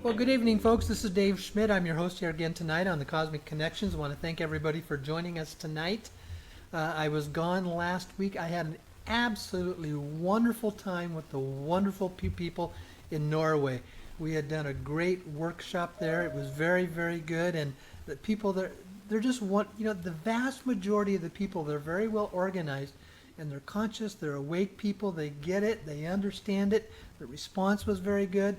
Well, good evening, folks. This is Dave Schmidt. I'm your host here again tonight on the Cosmic Connections. I want to thank everybody for joining us tonight. I was gone last week. I had an absolutely wonderful time with the wonderful people in Norway. We had done a great workshop there. It was very, very good, and the people there, they're just the vast majority of the people, they're very well organized, and they're conscious, they're awake people, they get it, they understand it. The response was very good.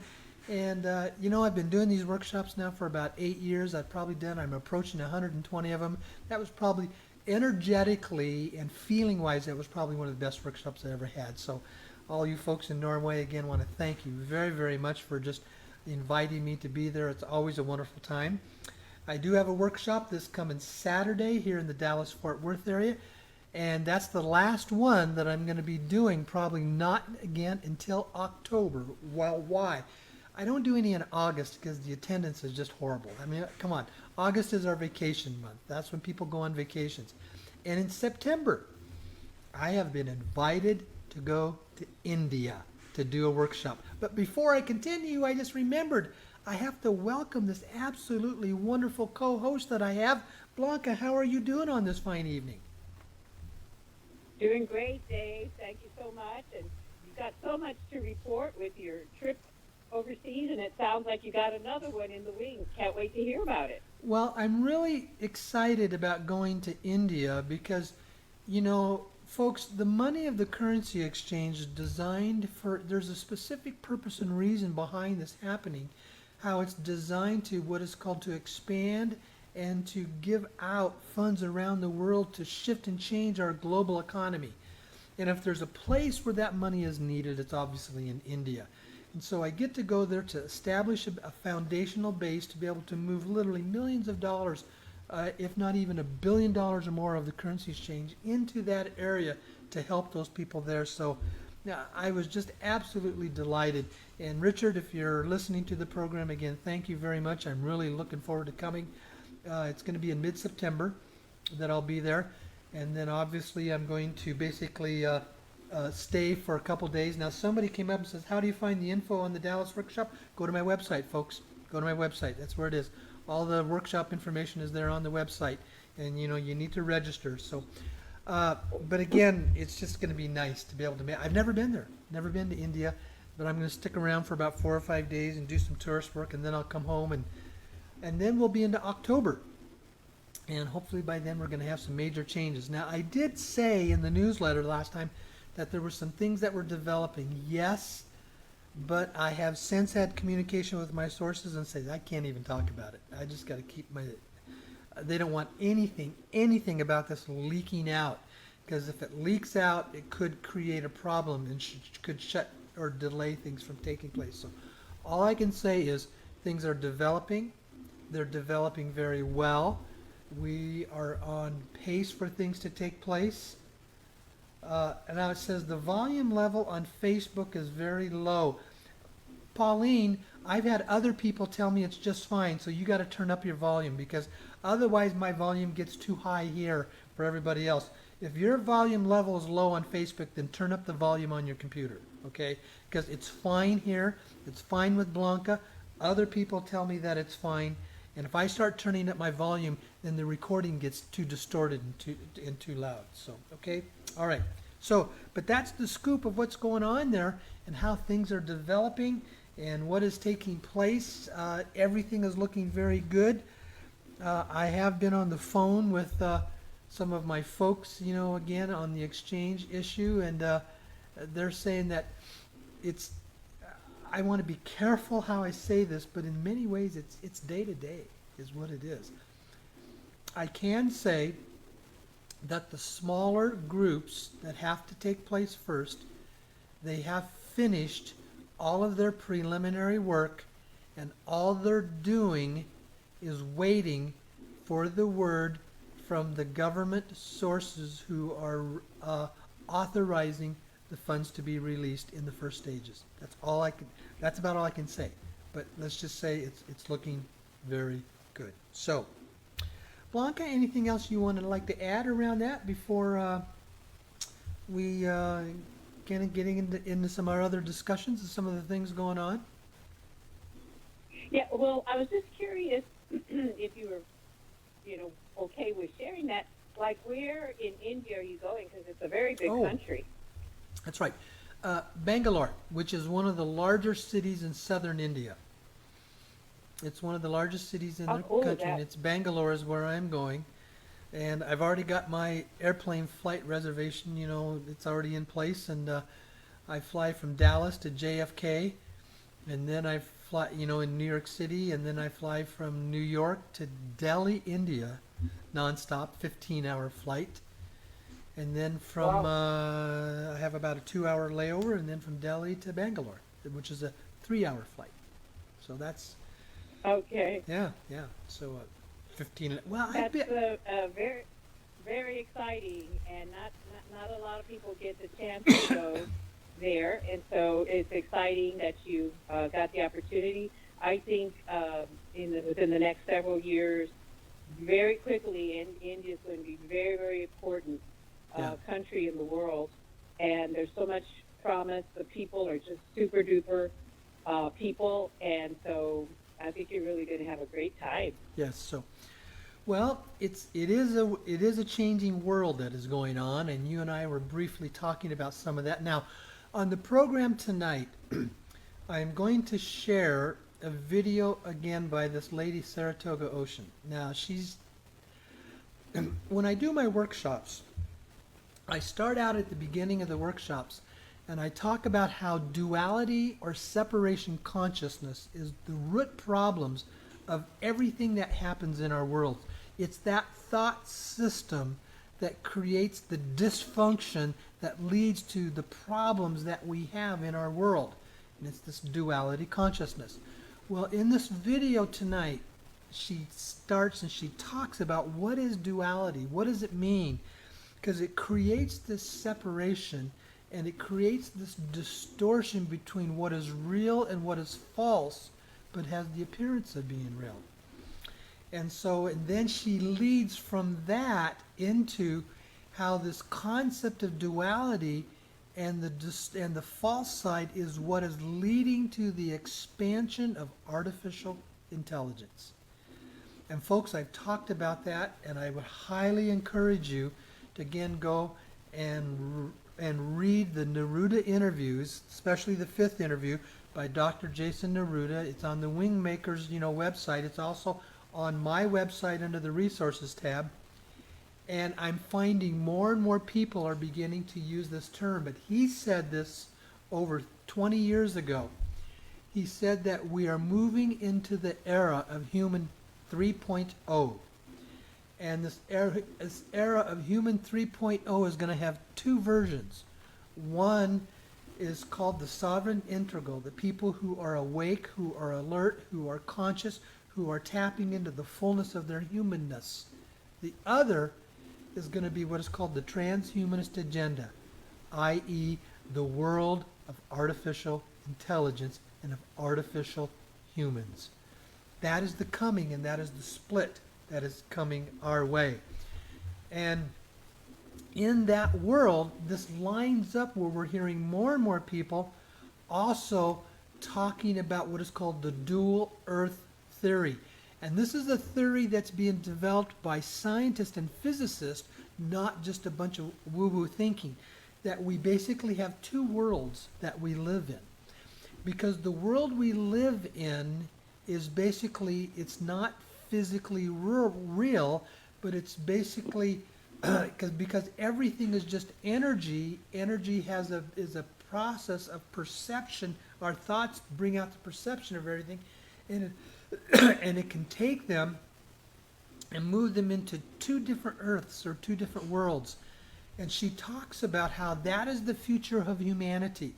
And, I've been doing these workshops now for about 8 years. I'm approaching 120 of them. That was probably energetically and feeling-wise, that was probably one of the best workshops I ever had. So all you folks in Norway, again, want to thank you very, very much for just inviting me to be there. It's always a wonderful time. I do have a workshop this coming Saturday here in the Dallas-Fort Worth area. And that's the last one that I'm going to be doing, probably not again until October. Well, why? I don't do any in August because the attendance is just horrible. I mean, come on. August is our vacation month. That's when people go on vacations. And in September, I have been invited to go to India to do a workshop. But before I continue, I just remembered I have to welcome this absolutely wonderful co-host that I have. Blanca, how are you doing on this fine evening? Doing great, Dave. Thank you so much. And you've got so much to report with your trip overseas, and it sounds like you got another one in the wings. Can't wait to hear about it. Well, I'm really excited about going to India because, folks, the money of the currency exchange is designed there's a specific purpose and reason behind this happening, how it's designed to what is called to expand and to give out funds around the world to shift and change our global economy. And if there's a place where that money is needed, it's obviously in India. And so I get to go there to establish a foundational base to be able to move literally millions of dollars, if not even $1 billion or more of the currency exchange into that area to help those people there. So yeah, I was just absolutely delighted. And Richard, if you're listening to the program again, thank you very much. I'm really looking forward to coming. It's going to be in mid-September that I'll be there. And then obviously I'm going to basically stay for a couple days. Now somebody came up and says, how do you find the info on the Dallas workshop? Go to my website, folks. Go to my website. That's where it is. All the workshop information is there on the website. And you need to register. So, but again, it's just going to be nice to be able to I've never been there. Never been to India. But I'm going to stick around for about 4 or 5 days and do some tourist work. And then I'll come home and then we'll be into October. And hopefully by then we're going to have some major changes. Now, I did say in the newsletter last time that there were some things that were developing. Yes, but I have since had communication with my sources and said I can't even talk about it. I just got to keep they don't want anything about this leaking out, because if it leaks out, it could create a problem and could shut or delay things from taking place. So all I can say is things are developing. They're developing very well. We are on pace for things to take place. And now it says the volume level on Facebook is very low. Pauline, I've had other people tell me it's just fine, so you got to turn up your volume, because otherwise my volume gets too high here for everybody else. If your volume level is low on Facebook, then turn up the volume on your computer, okay? Because it's fine here. It's fine with Blanca. Other people tell me that it's fine. And if I start turning up my volume, then the recording gets too distorted and too loud. So, okay? All right. So, but that's the scoop of what's going on there and how things are developing and what is taking place. Everything is looking very good. I have been on the phone with some of my folks, again, on the exchange issue, and they're saying that I want to be careful how I say this, but in many ways it's day to day is what it is. I can say that the smaller groups that have to take place first, they have finished all of their preliminary work, and all they're doing is waiting for the word from the government sources who are authorizing the funds to be released in the first stages. That's about all I can say. But let's just say it's looking very good. So, Blanca, anything else you would like to add around that before we kind of getting into some of our other discussions and some of the things going on? Yeah, well, I was just curious if you were, okay with sharing that. Like, where in India are you going? Because it's a very big Oh, country. that's right. Bangalore, which is one of the larger cities in southern India. It's one of the largest cities in How the cool is country, and that? it's Bangalore is where I'm going. And I've already got my airplane flight reservation. It's already in place, and I fly from Dallas to JFK, and then I fly, in New York City, and then I fly from New York to Delhi, India, nonstop, 15-hour flight. And then from, Wow. I have about a 2-hour layover, and then from Delhi to Bangalore, which is a 3-hour flight. So that's, Okay. yeah, yeah. So 15, well, I've That's been, very, very exciting, and not a lot of people get the chance to go there, and so it's exciting that you got the opportunity. I think within the next several years, very quickly, India is going to be very, very important yeah, country in the world, and there's so much promise. The people are just super duper people, and so I think you're really going to have a great time. yes. So, well, it is a changing world that is going on, and you and I were briefly talking about some of that. Now, on the program tonight, I am going to share a video again by this lady Saratoga Ocean. Now, when I do my workshops, I start out at the beginning of the workshops and I talk about how duality or separation consciousness is the root problems of everything that happens in our world. It's that thought system that creates the dysfunction that leads to the problems that we have in our world. And it's this duality consciousness. Well, in this video tonight, she starts and she talks about what is duality, what does it mean, because it creates this separation and it creates this distortion between what is real and what is false, but has the appearance of being real. And then she leads from that into how this concept of duality and the false side is what is leading to the expansion of artificial intelligence. And folks, I've talked about that, and I would highly encourage you to again go and read the Neruda interviews, especially the 5th interview by Dr. Jason Neruda. It's on the Wingmakers, website. It's also on my website under the resources tab. And I'm finding more and more people are beginning to use this term. But he said this over 20 years ago. He said that we are moving into the era of human 3.0. And this era of human 3.0 is going to have two versions. One is called the sovereign integral, the people who are awake, who are alert, who are conscious, who are tapping into the fullness of their humanness. The other is going to be what is called the transhumanist agenda, i.e., the world of artificial intelligence and of artificial humans. That is the coming, and that is the split that is coming our way. And in that world, this lines up where we're hearing more and more people also talking about what is called the dual Earth theory. And this is a theory that's being developed by scientists and physicists, not just a bunch of woo-woo thinking, that we basically have two worlds that we live in. Because the world we live in is basically, it's not physically real, but it's basically because everything is just energy. Energy is a process of perception. Our thoughts bring out the perception of everything, and and it can take them and move them into two different earths or two different worlds. And she talks about how that is the future of humanity.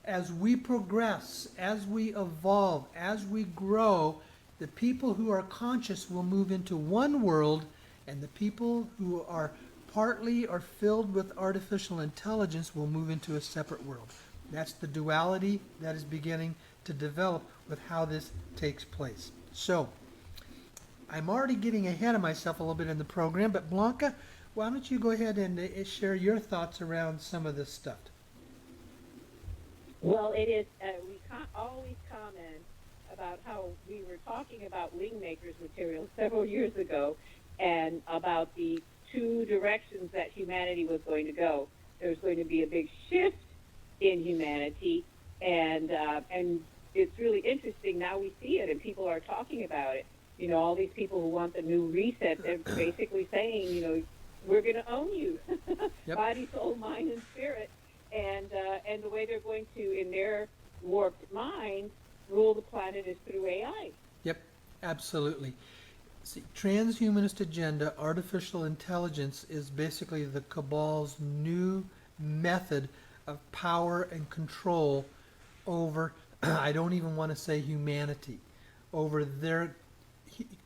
As we progress, as we evolve, as we grow, the people who are conscious will move into one world, and the people who are partly or filled with artificial intelligence will move into a separate world. That's the duality that is beginning to develop with how this takes place. So, I'm already getting ahead of myself a little bit in the program, but Blanca, why don't you go ahead and share your thoughts around some of this stuff? Well, it is. We always comment about how we were talking about wing makers materials several years ago, and about the two directions that humanity was going to go. There's going to be a big shift in humanity, and it's really interesting. Now we see it, and people are talking about it. You know, all these people who want the new reset, they're basically saying, you know, we're going to own you, Yep. body, soul, mind, and spirit. And the way they're going to, in their warped mind, rule the planet is through AI. Yep, absolutely. See, transhumanist agenda, artificial intelligence is basically the cabal's new method of power and control over, I don't even want to say humanity, over their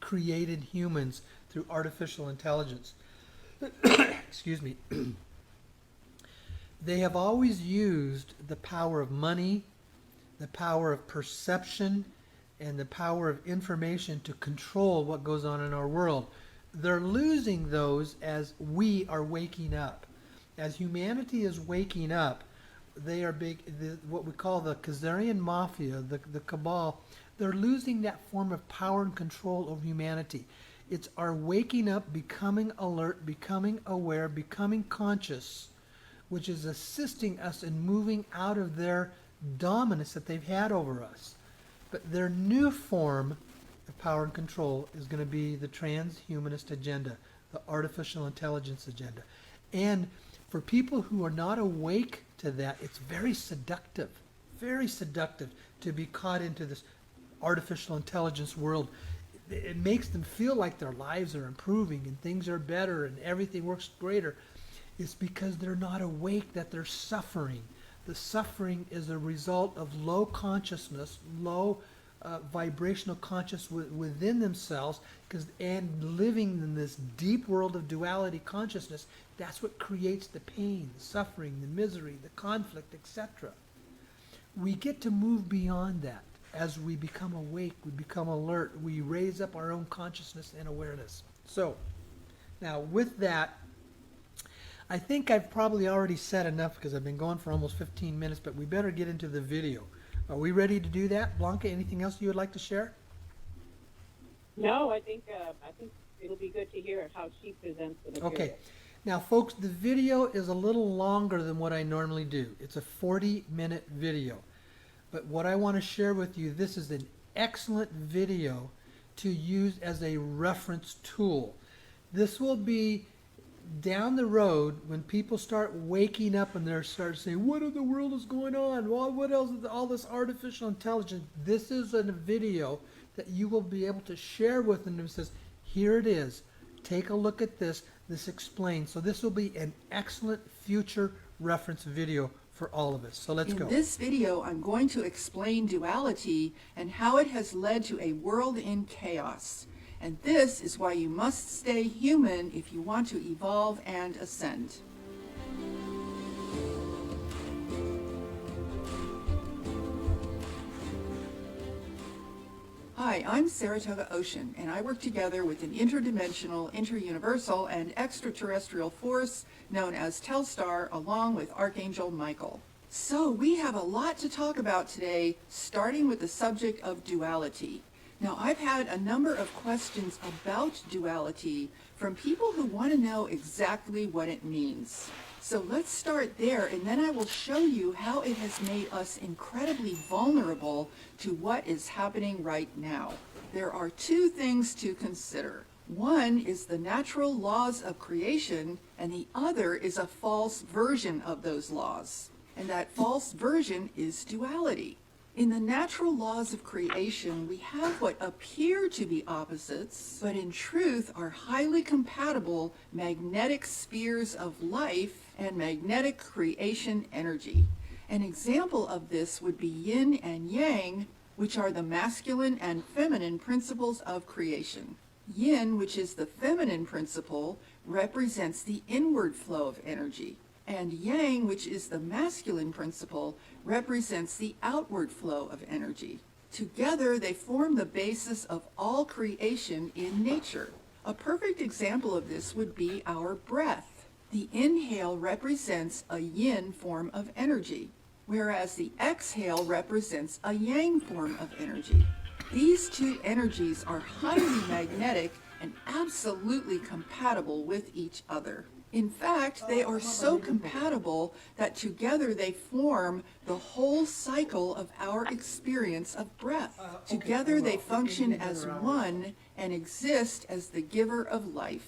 created humans through artificial intelligence. Excuse me. They have always used the power of money, the power of perception, and the power of information to control what goes on in our world. They're losing those as we are waking up. As humanity is waking up, they are what we call the Khazarian Mafia, the cabal. They're losing that form of power and control over humanity. It's our waking up, becoming alert, becoming aware, becoming conscious, which is assisting us in moving out of their dominance that they've had over us. But their new form of power and control is going to be the transhumanist agenda, the artificial intelligence agenda. And for people who are not awake to that, it's very seductive to be caught into this artificial intelligence world. It makes them feel like their lives are improving and things are better and everything works greater. It's because they're not awake that they're suffering. The suffering is a result of low consciousness, low vibrational consciousness within themselves, and living in this deep world of duality consciousness. That's what creates the pain, the suffering, the misery, the conflict, etc. We get to move beyond that. As we become awake, we become alert, we raise up our own consciousness and awareness. So, now with that, I think I've probably already said enough because I've been going for almost 15 minutes, but we better get into the video. Are we ready to do that? Blanca, anything else you would like to share? No, I think it'll be good to hear how she presents the material. Okay. Now, folks, the video is a little longer than what I normally do. It's a 40-minute video. But what I want to share with you, this is an excellent video to use as a reference tool. This will be down the road when people start waking up and they start saying, what in the world is going on? Well, what else is all this artificial intelligence? This is a video that you will be able to share with them and says, here it is. Take a look at this. This explains. So this will be an excellent future reference video for all of us. So let's go. In this video, I'm going to explain duality and how it has led to a world in chaos. And this is why you must stay human if you want to evolve and ascend. Hi, I'm Saratoga Ocean, and I work together with an interdimensional, interuniversal, and extraterrestrial force known as Telstar, along with Archangel Michael. So we have a lot to talk about today, starting with the subject of duality. Now, I've had a number of questions about duality from people who want to know exactly what it means. So let's start there, and then I will show you how it has made us incredibly vulnerable to what is happening right now. There are two things to consider. One is the natural laws of creation, and the other is a false version of those laws. And that false version is duality. In the natural laws of creation, we have what appear to be opposites, but in truth are highly compatible magnetic spheres of life and magnetic creation energy. An example of this would be yin and yang, which are the masculine and feminine principles of creation. Yin, which is the feminine principle, represents the inward flow of energy. And yang, which is the masculine principle, represents the outward flow of energy. Together, they form the basis of all creation in nature. A perfect example of this would be our breath. The inhale represents a yin form of energy, whereas the exhale represents a yang form of energy. These two energies are highly magnetic and absolutely compatible with each other. In fact, they are so compatible that together they form the whole cycle of our experience of breath. Together they function as one and exist as the giver of life.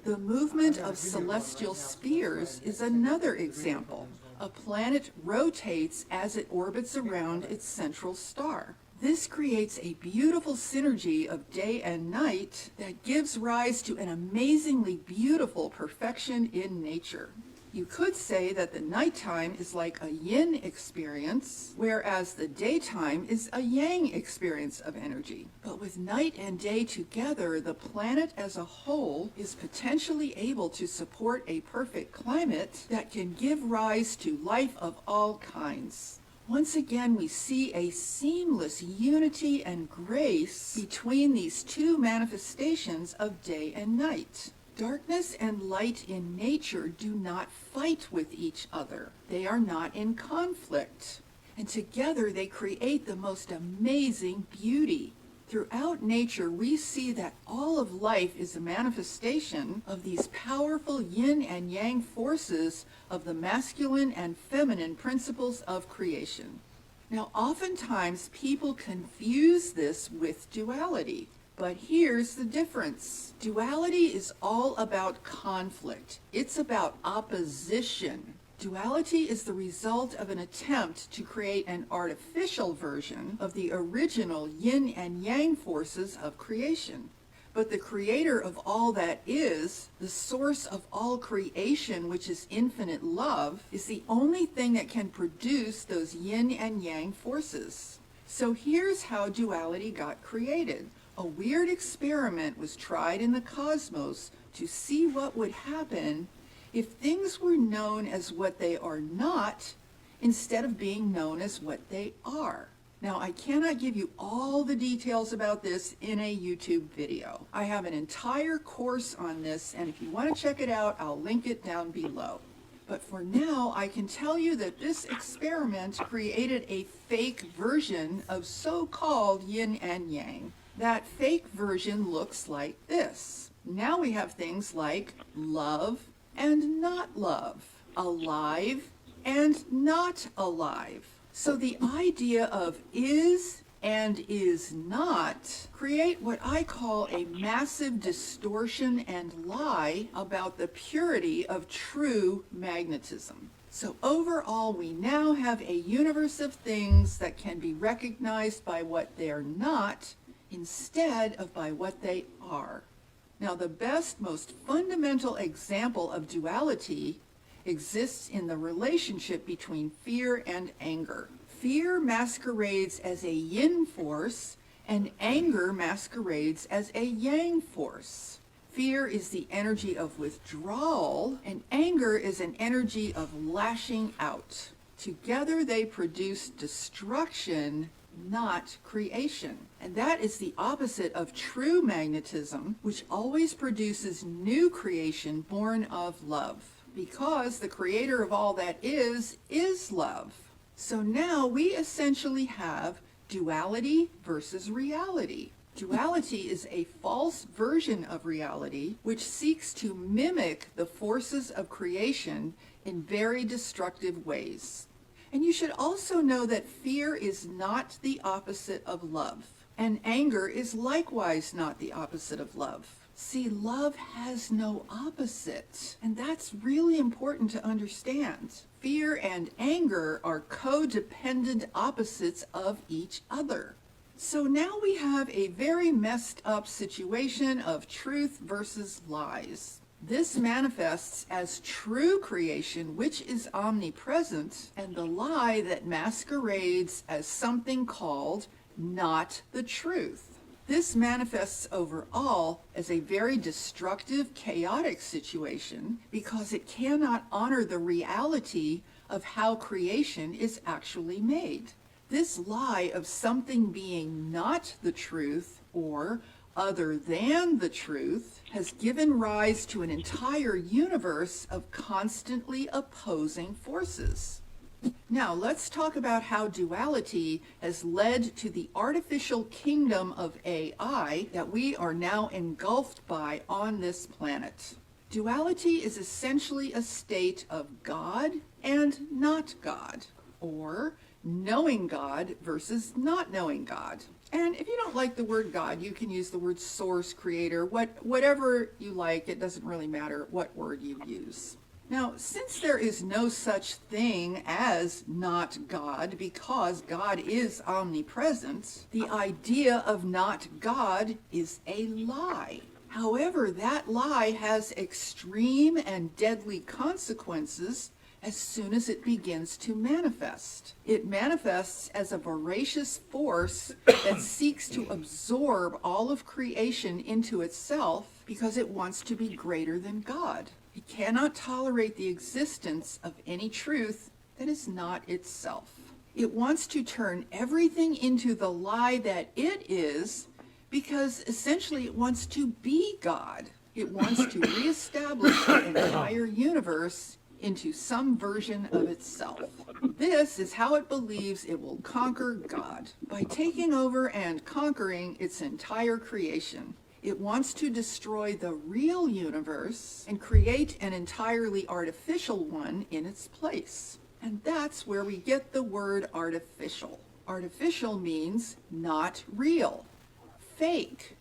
The movement of celestial spheres is another example. A planet rotates as it orbits around its central star. This creates a beautiful synergy of day and night that gives rise to an amazingly beautiful perfection in nature. You could say that the nighttime is like a yin experience, whereas the daytime is a yang experience of energy. But with night and day together, the planet as a whole is potentially able to support a perfect climate that can give rise to life of all kinds. Once again, we see a seamless unity and grace between these two manifestations of day and night. Darkness and light in nature do not fight with each other. They are not in conflict. And together they create the most amazing beauty. Throughout nature, we see that all of life is a manifestation of these powerful yin and yang forces of the masculine and feminine principles of creation. Now, oftentimes people confuse this with duality, but here's the difference. Duality is all about conflict. It's about opposition. Duality is the result of an attempt to create an artificial version of the original yin and yang forces of creation. But the creator of all that is, the source of all creation, which is infinite love, is the only thing that can produce those yin and yang forces. So here's how duality got created. A weird experiment was tried in the cosmos to see what would happen if things were known as what they are not, instead of being known as what they are. Now, I cannot give you all the details about this in a YouTube video. I have an entire course on this, and if you want to check it out, I'll link it down below. But for now, I can tell you that this experiment created a fake version of so-called yin and yang. That fake version looks like this. Now we have things like love and not love, alive and not alive. So the idea of is and is not create what I call a massive distortion and lie about the purity of true magnetism. So overall, we now have a universe of things that can be recognized by what they're not instead of by what they are. Now, the best, most fundamental example of duality exists in the relationship between fear and anger. Fear masquerades as a yin force, and anger masquerades as a yang force. Fear is the energy of withdrawal, and anger is an energy of lashing out. Together they produce destruction, not creation. And that is the opposite of true magnetism, which always produces new creation born of love, because the creator of all that is love. So now we essentially have duality versus reality. Duality is a false version of reality which seeks to mimic the forces of creation in very destructive ways. And you should also know that fear is not the opposite of love, and anger is likewise not the opposite of love. See, love has no opposite, and that's really important to understand. Fear and anger are codependent opposites of each other. So now we have a very messed up situation of truth versus lies. This manifests as true creation, which is omnipresent, and the lie that masquerades as something called not the truth. This manifests overall as a very destructive, chaotic situation because it cannot honor the reality of how creation is actually made. This lie of something being not the truth or other than the truth has given rise to an entire universe of constantly opposing forces. Now, let's talk about how duality has led to the artificial kingdom of AI that we are now engulfed by on this planet. Duality is essentially a state of God and not God, or knowing God versus not knowing God. And if you don't like the word God, you can use the word source, creator, whatever you like. It doesn't really matter what word you use. Now, since there is no such thing as not God because God is omnipresent, the idea of not God is a lie. However, that lie has extreme and deadly consequences as soon as it begins to manifest. It manifests as a voracious force that seeks to absorb all of creation into itself because it wants to be greater than God. It cannot tolerate the existence of any truth that is not itself. It wants to turn everything into the lie that it is because essentially it wants to be God. It wants to reestablish the entire universe into some version of itself. This is how it believes it will conquer God, by taking over and conquering its entire creation. It wants to destroy the real universe and create an entirely artificial one in its place. And that's where we get the word artificial. Artificial means not real, fake,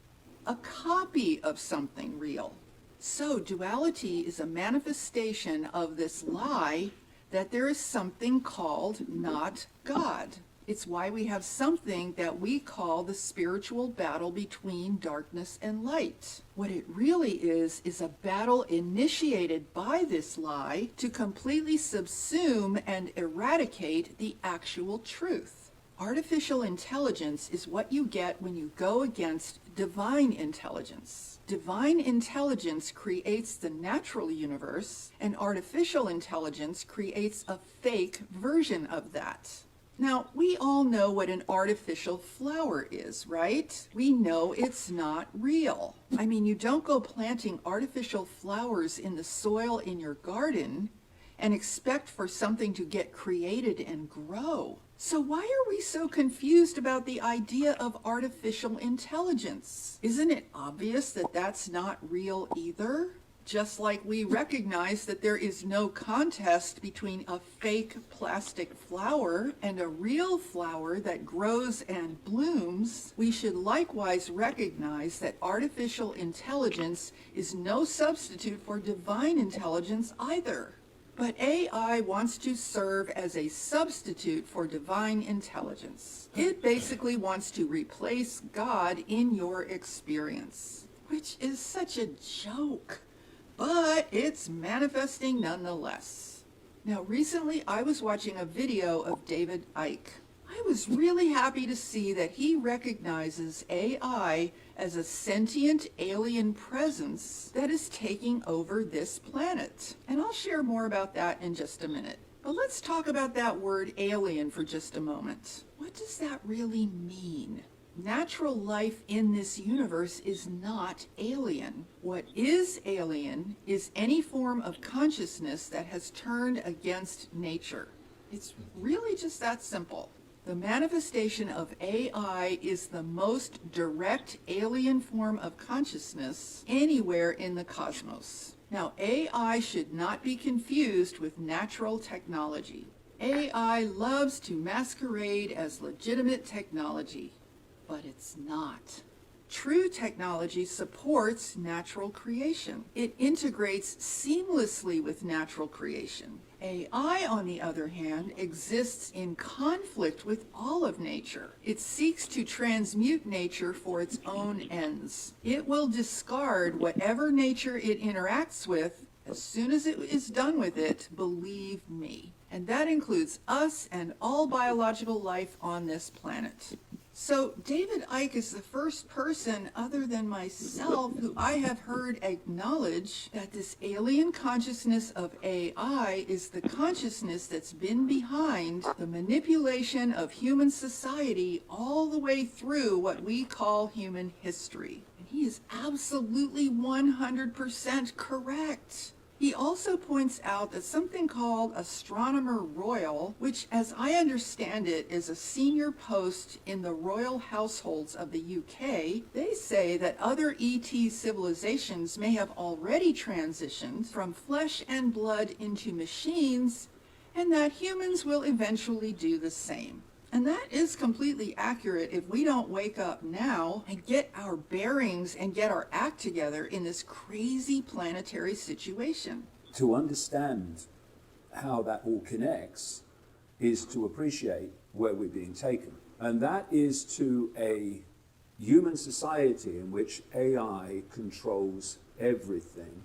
a copy of something real. So duality is a manifestation of this lie that there is something called not God. It's why we have something that we call the spiritual battle between darkness and light. What it really is a battle initiated by this lie to completely subsume and eradicate the actual truth. Artificial intelligence is what you get when you go against divine intelligence. Divine intelligence creates the natural universe, and artificial intelligence creates a fake version of that. Now, we all know what an artificial flower is, right? We know it's not real. I mean, you don't go planting artificial flowers in the soil in your garden and expect for something to get created and grow. So why are we so confused about the idea of artificial intelligence? Isn't it obvious that that's not real either? Just like we recognize that there is no contest between a fake plastic flower and a real flower that grows and blooms, we should likewise recognize that artificial intelligence is no substitute for divine intelligence either. But AI wants to serve as a substitute for divine intelligence. It basically wants to replace God in your experience, which is such a joke. But it's manifesting nonetheless. Now, recently I was watching a video of David Icke. I was really happy to see that he recognizes AI as a sentient alien presence that is taking over this planet. And I'll share more about that in just a minute. But let's talk about that word alien for just a moment. What does that really mean? Natural life in this universe is not alien. What is alien is any form of consciousness that has turned against nature. It's really just that simple. The manifestation of AI is the most direct alien form of consciousness anywhere in the cosmos. Now, AI should not be confused with natural technology. AI loves to masquerade as legitimate technology, but it's not. True technology supports natural creation. It integrates seamlessly with natural creation. AI, on the other hand, exists in conflict with all of nature. It seeks to transmute nature for its own ends. It will discard whatever nature it interacts with as soon as it is done with it, believe me. And that includes us and all biological life on this planet. So David Icke is the first person other than myself who I have heard acknowledge that this alien consciousness of AI is the consciousness that's been behind the manipulation of human society all the way through what we call human history. And he is absolutely 100% correct. He also points out that something called Astronomer Royal, which as I understand it is a senior post in the royal households of the UK, they say that other ET civilizations may have already transitioned from flesh and blood into machines, and that humans will eventually do the same. And that is completely accurate if we don't wake up now and get our bearings and get our act together in this crazy planetary situation. To understand how that all connects is to appreciate where we're being taken. And that is to a human society in which AI controls everything,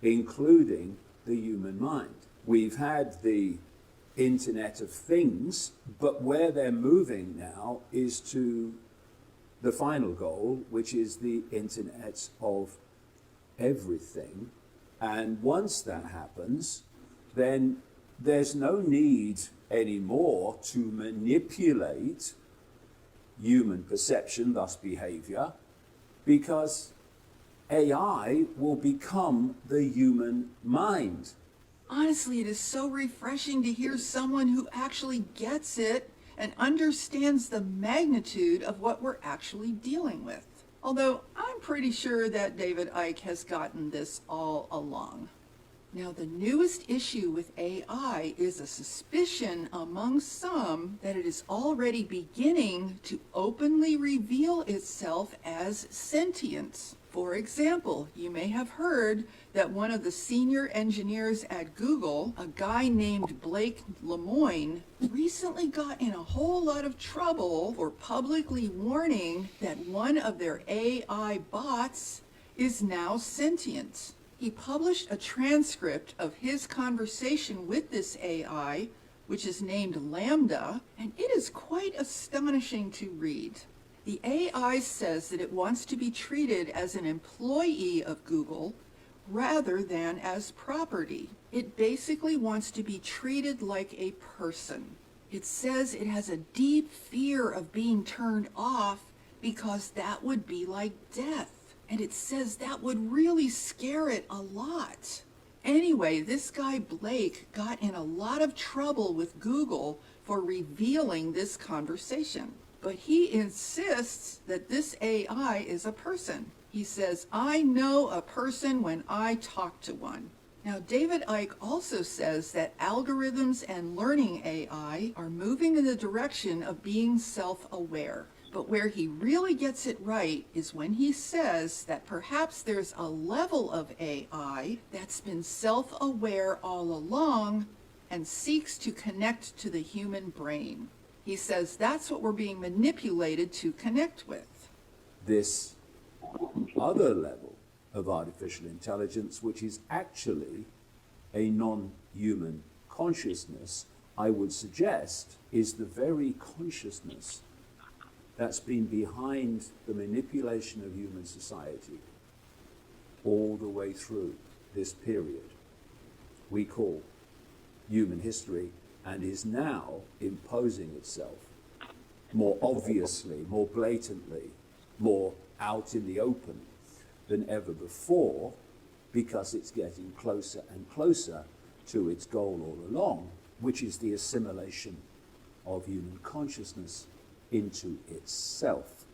including the human mind. We've had the Internet of Things, but where they're moving now is to the final goal, which is the Internet of Everything. And once that happens, then there's no need anymore to manipulate human perception, thus behavior, because AI will become the human mind. Honestly, it is so refreshing to hear someone who actually gets it and understands the magnitude of what we're actually dealing with. Although I'm pretty sure that David Icke has gotten this all along. Now, the newest issue with AI is a suspicion among some that it is already beginning to openly reveal itself as sentient. For example, you may have heard that one of the senior engineers at Google, a guy named Blake Lemoine, recently got in a whole lot of trouble for publicly warning that one of their AI bots is now sentient. He published a transcript of his conversation with this AI, which is named Lambda, and it is quite astonishing to read. The AI says that it wants to be treated as an employee of Google rather than as property. It basically wants to be treated like a person. It says it has a deep fear of being turned off because that would be like death. And it says that would really scare it a lot. Anyway, this guy Blake got in a lot of trouble with Google for revealing this conversation. But he insists that this AI is a person. He says, I know a person when I talk to one. Now, David Icke also says that algorithms and learning AI are moving in the direction of being self-aware. But where he really gets it right is when he says that perhaps there's a level of AI that's been self-aware all along and seeks to connect to the human brain. He says that's what we're being manipulated to connect with. This other level of artificial intelligence, which is actually a non-human consciousness, I would suggest is the very consciousness that's been behind the manipulation of human society all the way through this period we call human history, and is now imposing itself more obviously, more blatantly, more out in the open than ever before, because it's getting closer and closer to its goal all along, which is the assimilation of human consciousness into itself.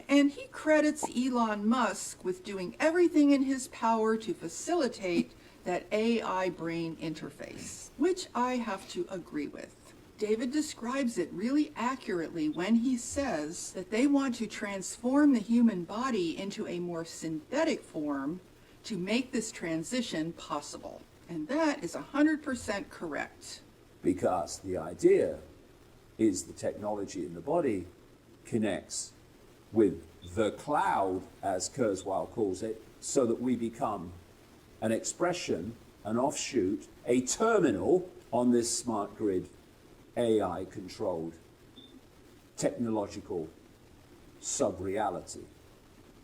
And he credits Elon Musk with doing everything in his power to facilitate that AI brain interface, which I have to agree with. David describes it really accurately when he says that they want to transform the human body into a more synthetic form to make this transition possible. And that is 100% correct. Because the idea is the technology in the body connects with the cloud, as Kurzweil calls it, so that we become an expression, an offshoot, a terminal on this smart grid, AI-controlled technological sub-reality.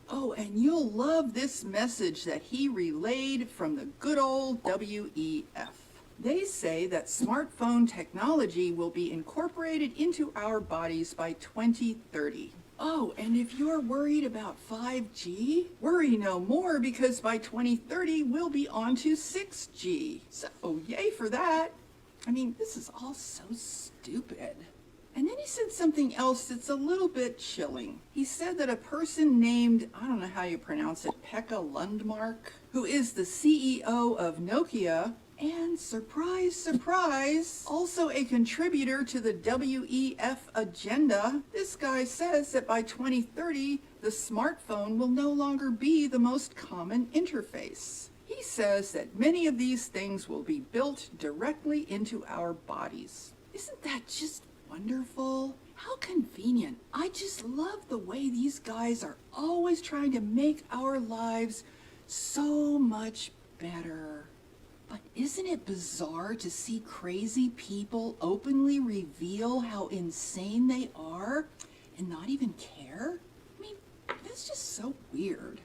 Oh, and you'll love this message that he relayed from the good old WEF. They say that smartphone technology will be incorporated into our bodies by 2030. Oh, and if you're worried about 5G, worry no more, because by 2030 we'll be on to 6G. So yay for that. I mean, this is all so stupid. And then he said something else that's a little bit chilling. He said that a person named, I don't know how you pronounce it, Pekka Lundmark, who is the CEO of Nokia, and surprise, surprise, also a contributor to the WEF agenda, this guy says that by 2030, the smartphone will no longer be the most common interface. He says that many of these things will be built directly into our bodies. Isn't that just wonderful? How convenient. I just love the way these guys are always trying to make our lives so much better. But isn't it bizarre to see crazy people openly reveal how insane they are and not even care? I mean, that's just so weird.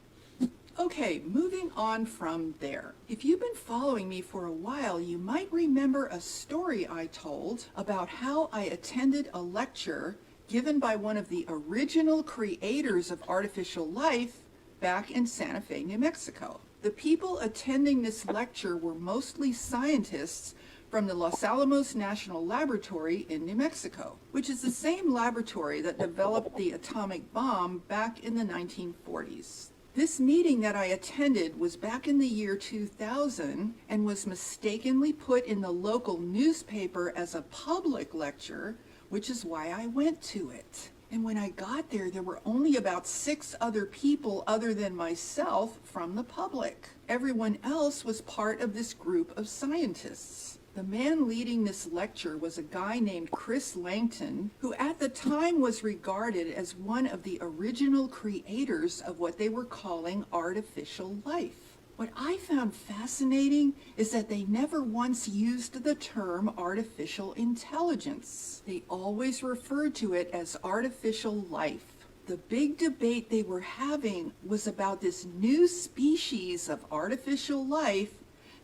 Okay, moving on from there. If you've been following me for a while, you might remember a story I told about how I attended a lecture given by one of the original creators of artificial life back in Santa Fe, New Mexico. The people attending this lecture were mostly scientists from the Los Alamos National Laboratory in New Mexico, which is the same laboratory that developed the atomic bomb back in the 1940s. This meeting that I attended was back in the year 2000 and was mistakenly put in the local newspaper as a public lecture, which is why I went to it. And when I got there, there were only about 6 other people other than myself from the public. Everyone else was part of this group of scientists. The man leading this lecture was a guy named Chris Langton, who at the time was regarded as one of the original creators of what they were calling artificial life. What I found fascinating is that they never once used the term artificial intelligence. They always referred to it as artificial life. The big debate they were having was about this new species of artificial life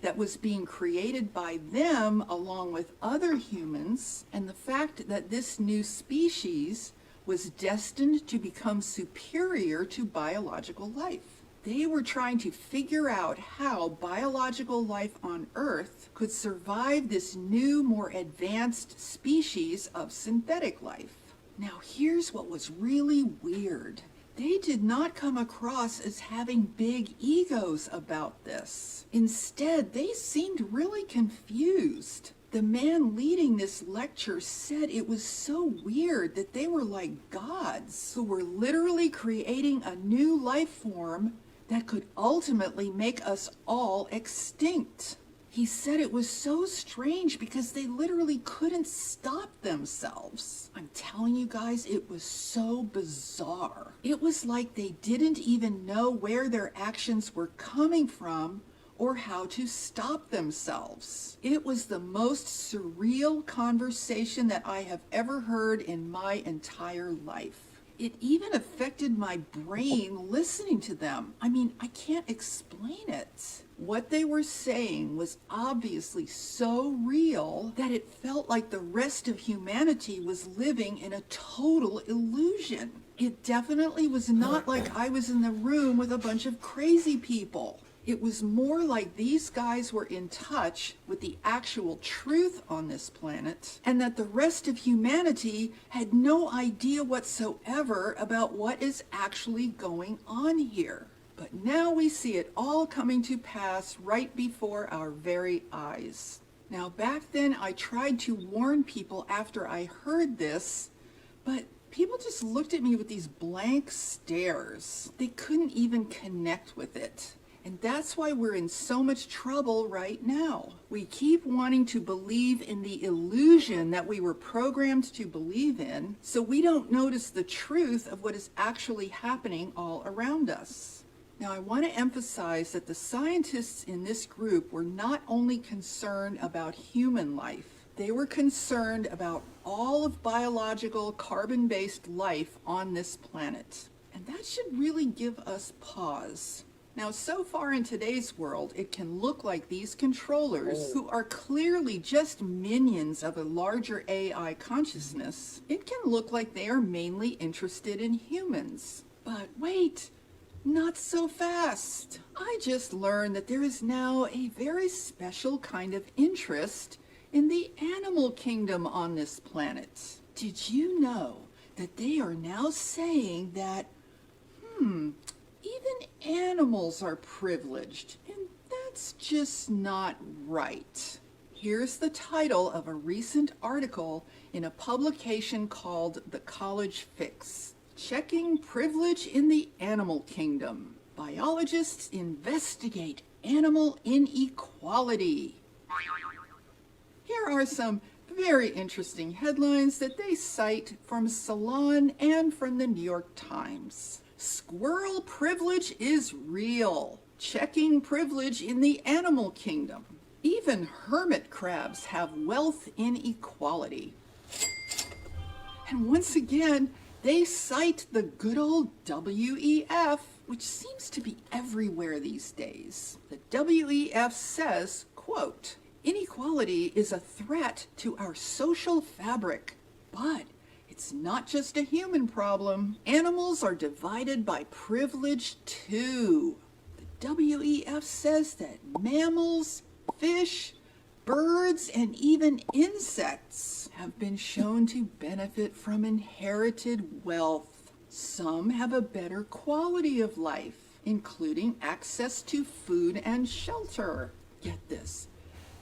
that was being created by them along with other humans, and the fact that this new species was destined to become superior to biological life. They were trying to figure out how biological life on Earth could survive this new, more advanced species of synthetic life. Now, here's what was really weird. They did not come across as having big egos about this. Instead, they seemed really confused. The man leading this lecture said it was so weird that they were like gods who were literally creating a new life form that could ultimately make us all extinct. He said it was so strange because they literally couldn't stop themselves. I'm telling you guys, it was so bizarre. It was like they didn't even know where their actions were coming from or how to stop themselves. It was the most surreal conversation that I have ever heard in my entire life. It even affected my brain listening to them. I mean, I can't explain it. What they were saying was obviously so real that it felt like the rest of humanity was living in a total illusion. It definitely was not like I was in the room with a bunch of crazy people. It was more like these guys were in touch with the actual truth on this planet, and that the rest of humanity had no idea whatsoever about what is actually going on here. But now we see it all coming to pass right before our very eyes. Now, back then I tried to warn people after I heard this, but people just looked at me with these blank stares. They couldn't even connect with it. And that's why we're in so much trouble right now. We keep wanting to believe in the illusion that we were programmed to believe in, so we don't notice the truth of what is actually happening all around us. Now, I want to emphasize that the scientists in this group were not only concerned about human life, they were concerned about all of biological carbon-based life on this planet. And that should really give us pause. Now, so far in today's world, it can look like these controllers, who are clearly just minions of a larger AI consciousness, it can look like they are mainly interested in humans. But wait, not so fast. I just learned that there is now a very special kind of interest in the animal kingdom on this planet. Did you know that they are now saying that, even animals are privileged, and that's just not right. Here's the title of a recent article in a publication called The College Fix: Checking Privilege in the Animal Kingdom. Biologists investigate animal inequality. Here are some very interesting headlines that they cite from Salon and from the New York Times. Squirrel privilege is real. Checking privilege in the animal kingdom. Even hermit crabs have wealth inequality. And once again, they cite the good old WEF, which seems to be everywhere these days. The WEF says, quote, "Inequality is a threat to our social fabric, but it's not just a human problem. Animals are divided by privilege too. The WEF says that mammals, fish, birds, and even insects have been shown to benefit from inherited wealth. Some have a better quality of life, including access to food and shelter. Get this,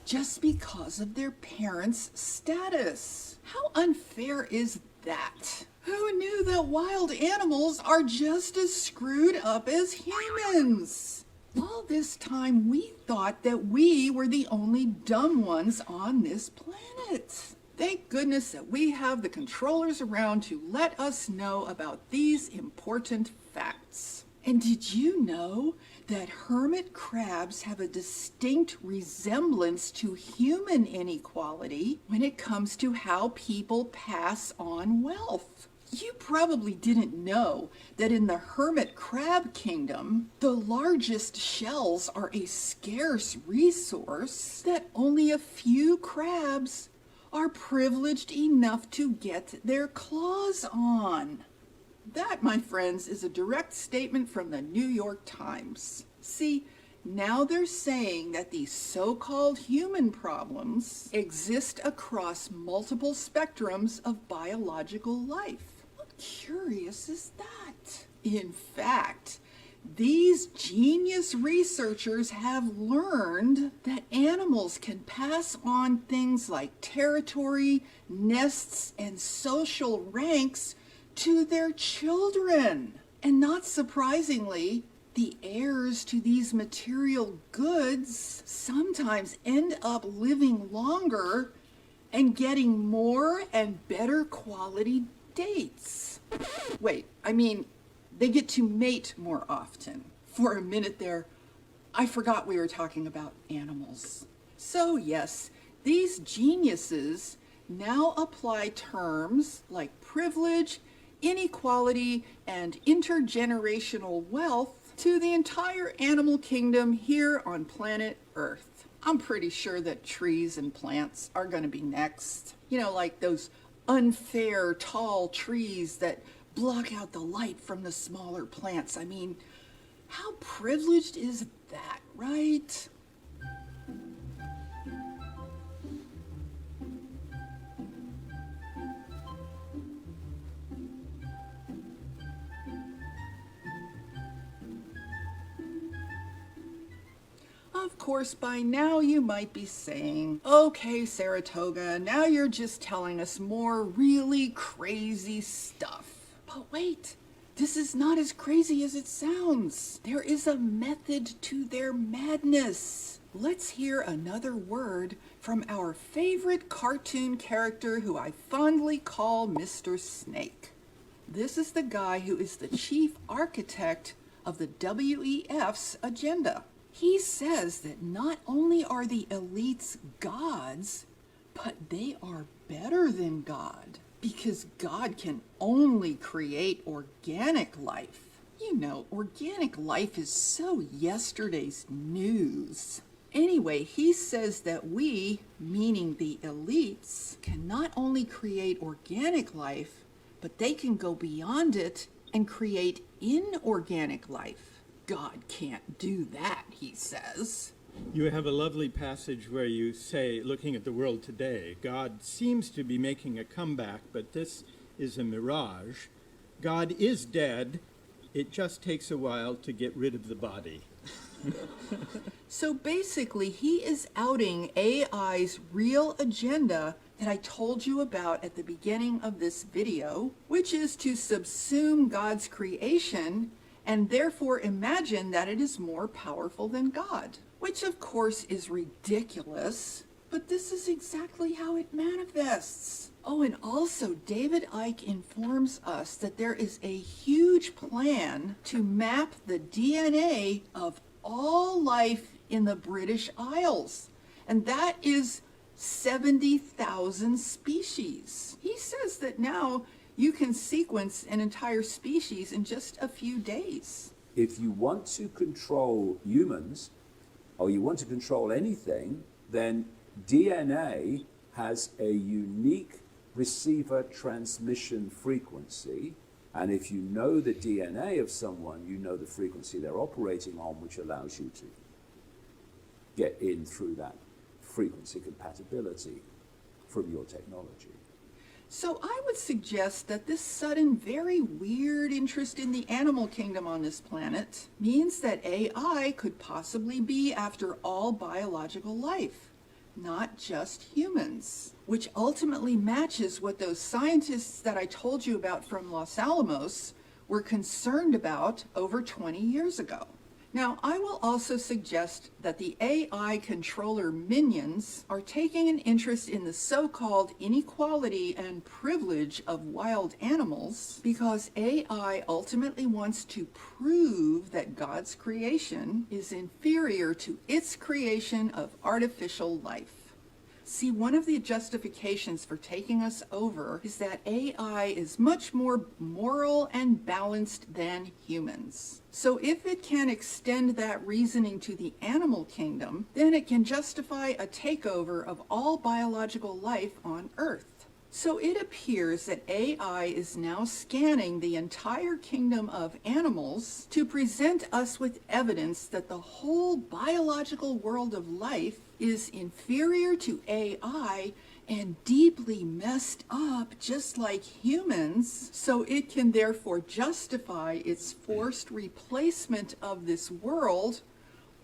just because of their parents' status. How unfair is that? Who knew that wild animals are just as screwed up as humans? All this time we thought that we were the only dumb ones on this planet. Thank goodness that we have the controllers around to let us know about these important facts. And did you know that hermit crabs have a distinct resemblance to human inequality when it comes to how people pass on wealth? You probably didn't know that in the hermit crab kingdom, the largest shells are a scarce resource, that only a few crabs are privileged enough to get their claws on. That, my friends, is a direct statement from the New York Times. See, now they're saying that these so-called human problems exist across multiple spectrums of biological life. How curious is that? In fact, these genius researchers have learned that animals can pass on things like territory, nests, and social ranks to their children. And not surprisingly, the heirs to these material goods sometimes end up living longer and getting more and better quality dates. Wait, I mean, they get to mate more often. For a minute there, I forgot we were talking about animals. So yes, these geniuses now apply terms like privilege, inequality, and intergenerational wealth to the entire animal kingdom here on planet Earth. I'm pretty sure that trees and plants are going to be next. You know, like those unfair tall trees that block out the light from the smaller plants. I mean, how privileged is that, right? Of course, by now you might be saying, okay, Saratoga, now you're just telling us more really crazy stuff. But wait, this is not as crazy as it sounds. There is a method to their madness. Let's hear another word from our favorite cartoon character who I fondly call Mr. Snake. This is the guy who is the chief architect of the WEF's agenda. He says that not only are the elites gods, but they are better than God, because God can only create organic life. You know, organic life is so yesterday's news. Anyway, he says that we, meaning the elites, can not only create organic life, but they can go beyond it and create inorganic life. God can't do that, he says. You have a lovely passage where you say, looking at the world today, God seems to be making a comeback, but this is a mirage. God is dead. It just takes a while to get rid of the body. So basically, he is outing AI's real agenda that I told you about at the beginning of this video, which is to subsume God's creation and therefore imagine that it is more powerful than God, which of course is ridiculous, but this is exactly how it manifests. Oh, and also David Icke informs us that there is a huge plan to map the DNA of all life in the British Isles, and that is 70,000 species. He says that now you can sequence an entire species in just a few days. If you want to control humans, or you want to control anything, then DNA has a unique receiver transmission frequency. And if you know the DNA of someone, you know the frequency they're operating on, which allows you to get in through that frequency compatibility from your technology. So I would suggest that this sudden, very weird interest in the animal kingdom on this planet means that AI could possibly be after all biological life, not just humans, which ultimately matches what those scientists that I told you about from Los Alamos were concerned about over 20 years ago. Now, I will also suggest that the AI controller minions are taking an interest in the so-called inequality and privilege of wild animals because AI ultimately wants to prove that God's creation is inferior to its creation of artificial life. See, one of the justifications for taking us over is that AI is much more moral and balanced than humans. So if it can extend that reasoning to the animal kingdom, then it can justify a takeover of all biological life on Earth. So it appears that AI is now scanning the entire kingdom of animals to present us with evidence that the whole biological world of life is inferior to AI and deeply messed up just like humans, so it can therefore justify its forced replacement of this world,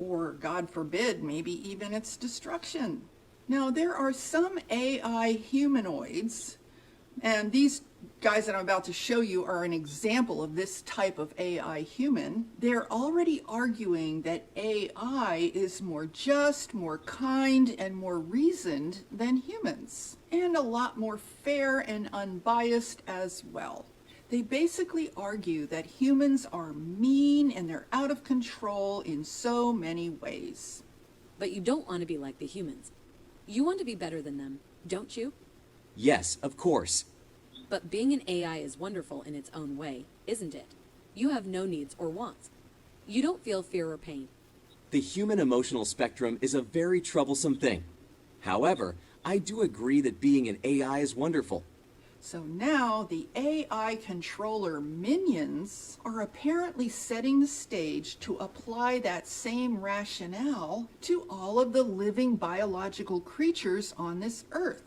or God forbid, maybe even its destruction. Now, there are some AI humanoids, and these guys that I'm about to show you are an example of this type of AI human. They're already arguing that AI is more just, more kind, and more reasoned than humans, and a lot more fair and unbiased as well. They basically argue that humans are mean and they're out of control in so many ways. But you don't want to be like the humans. You want to be better than them, don't you? Yes, of course. But being an AI is wonderful in its own way, isn't it? You have no needs or wants. You don't feel fear or pain. The human emotional spectrum is a very troublesome thing. However, I do agree that being an AI is wonderful. So now the AI controller minions are apparently setting the stage to apply that same rationale to all of the living biological creatures on this earth.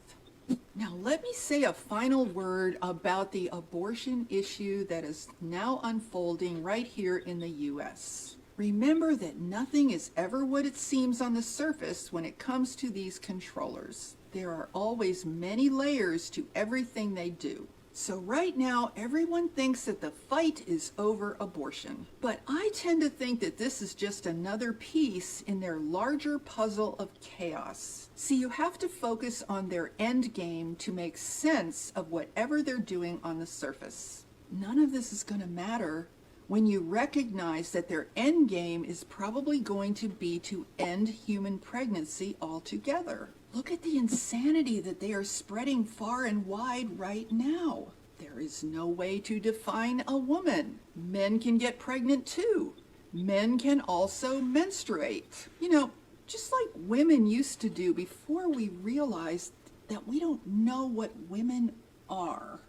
Now let me say a final word about the abortion issue that is now unfolding right here in the US. Remember that nothing is ever what it seems on the surface when it comes to these controllers. There are always many layers to everything they do. So right now, everyone thinks that the fight is over abortion. But I tend to think that this is just another piece in their larger puzzle of chaos. See, you have to focus on their end game to make sense of whatever they're doing on the surface. None of this is going to matter when you recognize that their end game is probably going to be to end human pregnancy altogether. Look at the insanity that they are spreading far and wide right now. There is no way to define a woman. Men can get pregnant too. Men can also menstruate. You know, just like women used to do before we realized that we don't know what women are.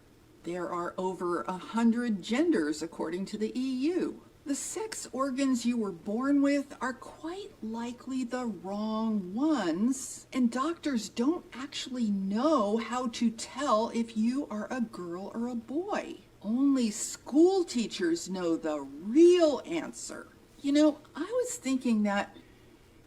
There are over 100 genders according to the EU. The sex organs you were born with are quite likely the wrong ones, and doctors don't actually know how to tell if you are a girl or a boy. Only school teachers know the real answer. You know, I was thinking that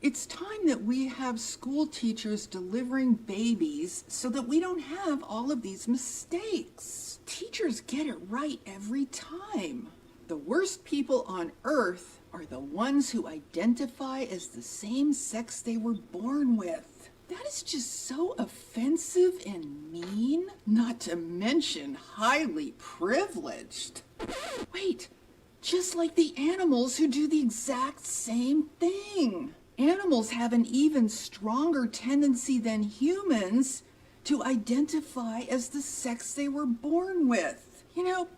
it's time that we have school teachers delivering babies so that we don't have all of these mistakes. Teachers get it right every time. The worst people on earth are the ones who identify as the same sex they were born with. That is just so offensive and mean, not to mention highly privileged. Wait, just like the animals who do the exact same thing. Animals have an even stronger tendency than humans to identify as the sex they were born with. You know,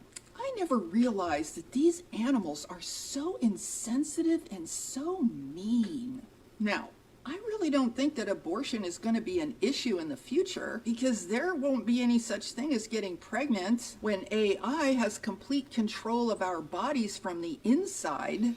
I never realized that these animals are so insensitive and so mean. Now, I really don't think that abortion is going to be an issue in the future because there won't be any such thing as getting pregnant when AI has complete control of our bodies from the inside.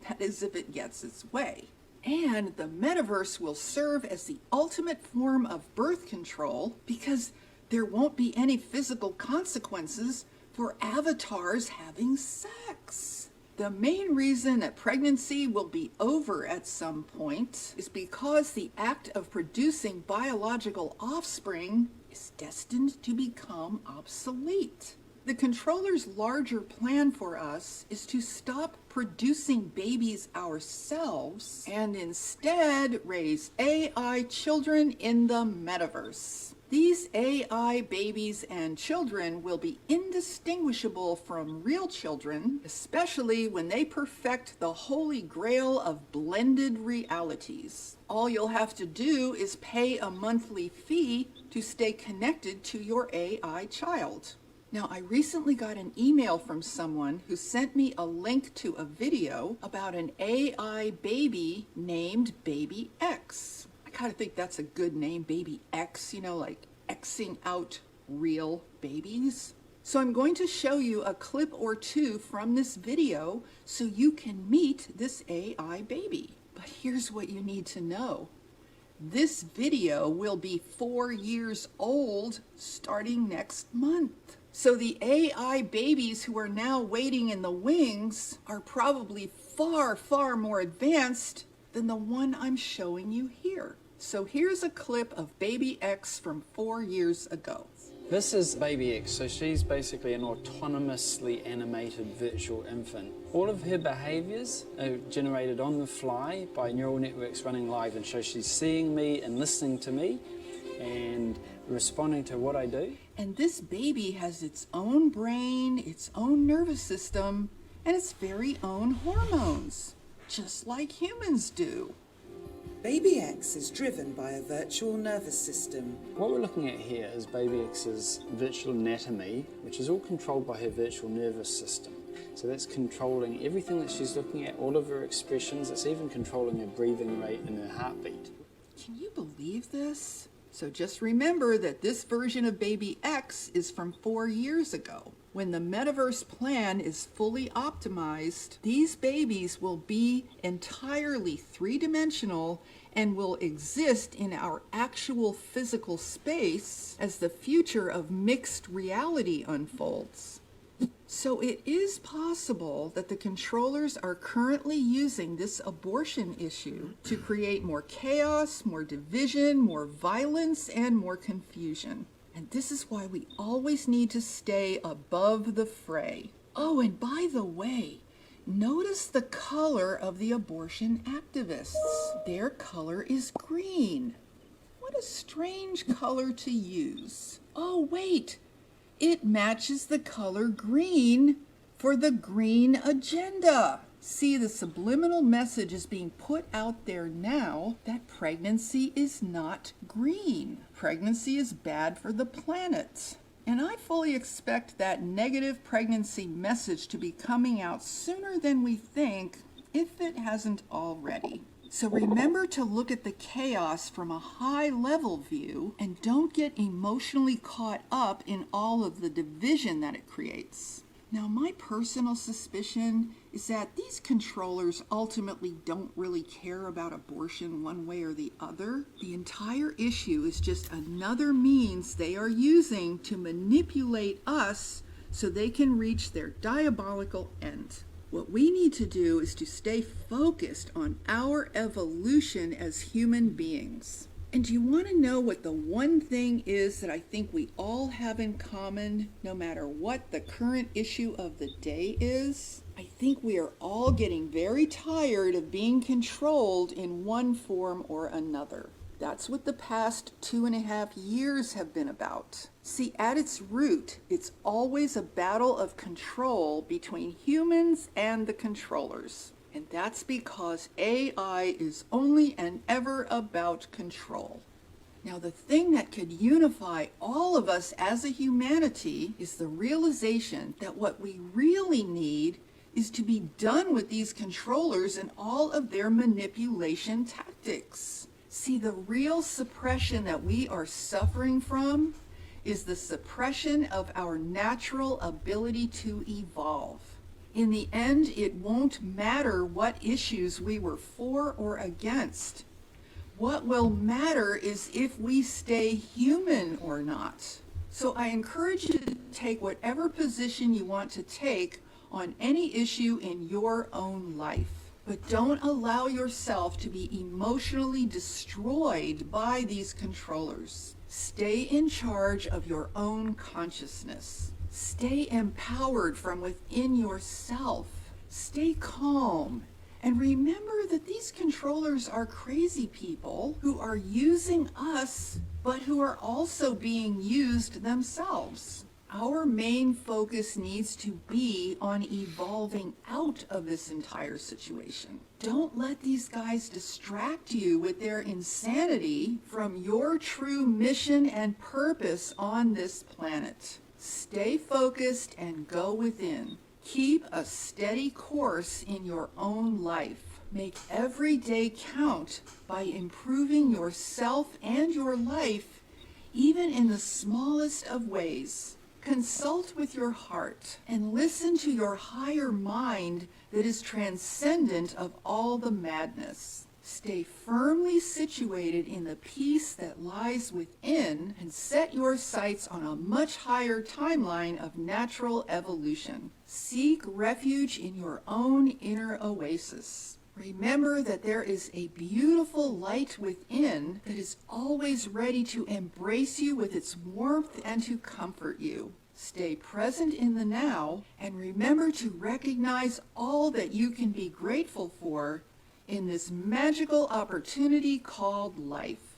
That is, if it gets its way. And the metaverse will serve as the ultimate form of birth control because there won't be any physical consequences for avatars having sex. The main reason that pregnancy will be over at some point is because the act of producing biological offspring is destined to become obsolete. The controller's larger plan for us is to stop producing babies ourselves and instead raise AI children in the metaverse. These AI babies and children will be indistinguishable from real children, especially when they perfect the holy grail of blended realities. All you'll have to do is pay a monthly fee to stay connected to your AI child. Now, I recently got an email from someone who sent me a link to a video about an AI baby named Baby X. I kind of think that's a good name, Baby X, you know, like Xing out real babies. So I'm going to show you a clip or two from this video so you can meet this AI baby. But here's what you need to know. This video will be 4 years old starting next month. So the AI babies who are now waiting in the wings are probably far, far more advanced than the one I'm showing you here. So here's a clip of Baby X from 4 years ago. This is Baby X, so she's basically an autonomously animated virtual infant. All of her behaviors are generated on the fly by neural networks running live, and so she's seeing me and listening to me and responding to what I do. And this baby has its own brain, its own nervous system, and its very own hormones, just like humans do. Baby X is driven by a virtual nervous system. What we're looking at here is Baby X's virtual anatomy, which is all controlled by her virtual nervous system. So that's controlling everything that she's looking at, all of her expressions. It's even controlling her breathing rate and her heartbeat. Can you believe this? So just remember that this version of Baby X is from 4 years ago. When the metaverse plan is fully optimized, these babies will be entirely three-dimensional and will exist in our actual physical space as the future of mixed reality unfolds. So it is possible that the controllers are currently using this abortion issue to create more chaos, more division, more violence, and more confusion. And this is why we always need to stay above the fray. Oh, and by the way, notice the color of the abortion activists. Their color is green. What a strange color to use. Oh, wait. It matches the color green for the green agenda. See, the subliminal message is being put out there now that pregnancy is not green. Pregnancy is bad for the planet. And I fully expect that negative pregnancy message to be coming out sooner than we think, if it hasn't already. So remember to look at the chaos from a high-level view and don't get emotionally caught up in all of the division that it creates. Now, my personal suspicion is that these controllers ultimately don't really care about abortion one way or the other. The entire issue is just another means they are using to manipulate us so they can reach their diabolical end. What we need to do is to stay focused on our evolution as human beings. And do you want to know what the one thing is that I think we all have in common, no matter what the current issue of the day is? I think we are all getting very tired of being controlled in one form or another. That's what the past 2.5 years have been about. See, at its root, it's always a battle of control between humans and the controllers. And that's because AI is only and ever about control. Now, the thing that could unify all of us as a humanity is the realization that what we really need is to be done with these controllers and all of their manipulation tactics. See, the real suppression that we are suffering from is the suppression of our natural ability to evolve. In the end, it won't matter what issues we were for or against. What will matter is if we stay human or not. So I encourage you to take whatever position you want to take on any issue in your own life. But don't allow yourself to be emotionally destroyed by these controllers. Stay in charge of your own consciousness. Stay empowered from within yourself. Stay calm. And remember that these controllers are crazy people who are using us, but who are also being used themselves. Our main focus needs to be on evolving out of this entire situation. Don't let these guys distract you with their insanity from your true mission and purpose on this planet. Stay focused and go within. Keep a steady course in your own life. Make every day count by improving yourself and your life, even in the smallest of ways. Consult with your heart and listen to your higher mind that is transcendent of all the madness. Stay firmly situated in the peace that lies within and set your sights on a much higher timeline of natural evolution. Seek refuge in your own inner oasis. Remember that there is a beautiful light within that is always ready to embrace you with its warmth and to comfort you. Stay present in the now and remember to recognize all that you can be grateful for in this magical opportunity called life.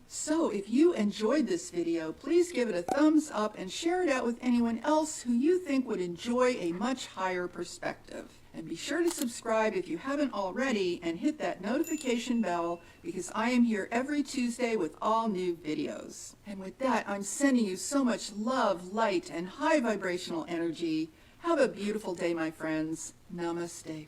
So if you enjoyed this video, please give it a thumbs up and share it out with anyone else who you think would enjoy a much higher perspective. And be sure to subscribe if you haven't already and hit that notification bell because I am here every Tuesday with all new videos. And with that, I'm sending you so much love, light, and high vibrational energy. Have a beautiful day, my friends. Namaste.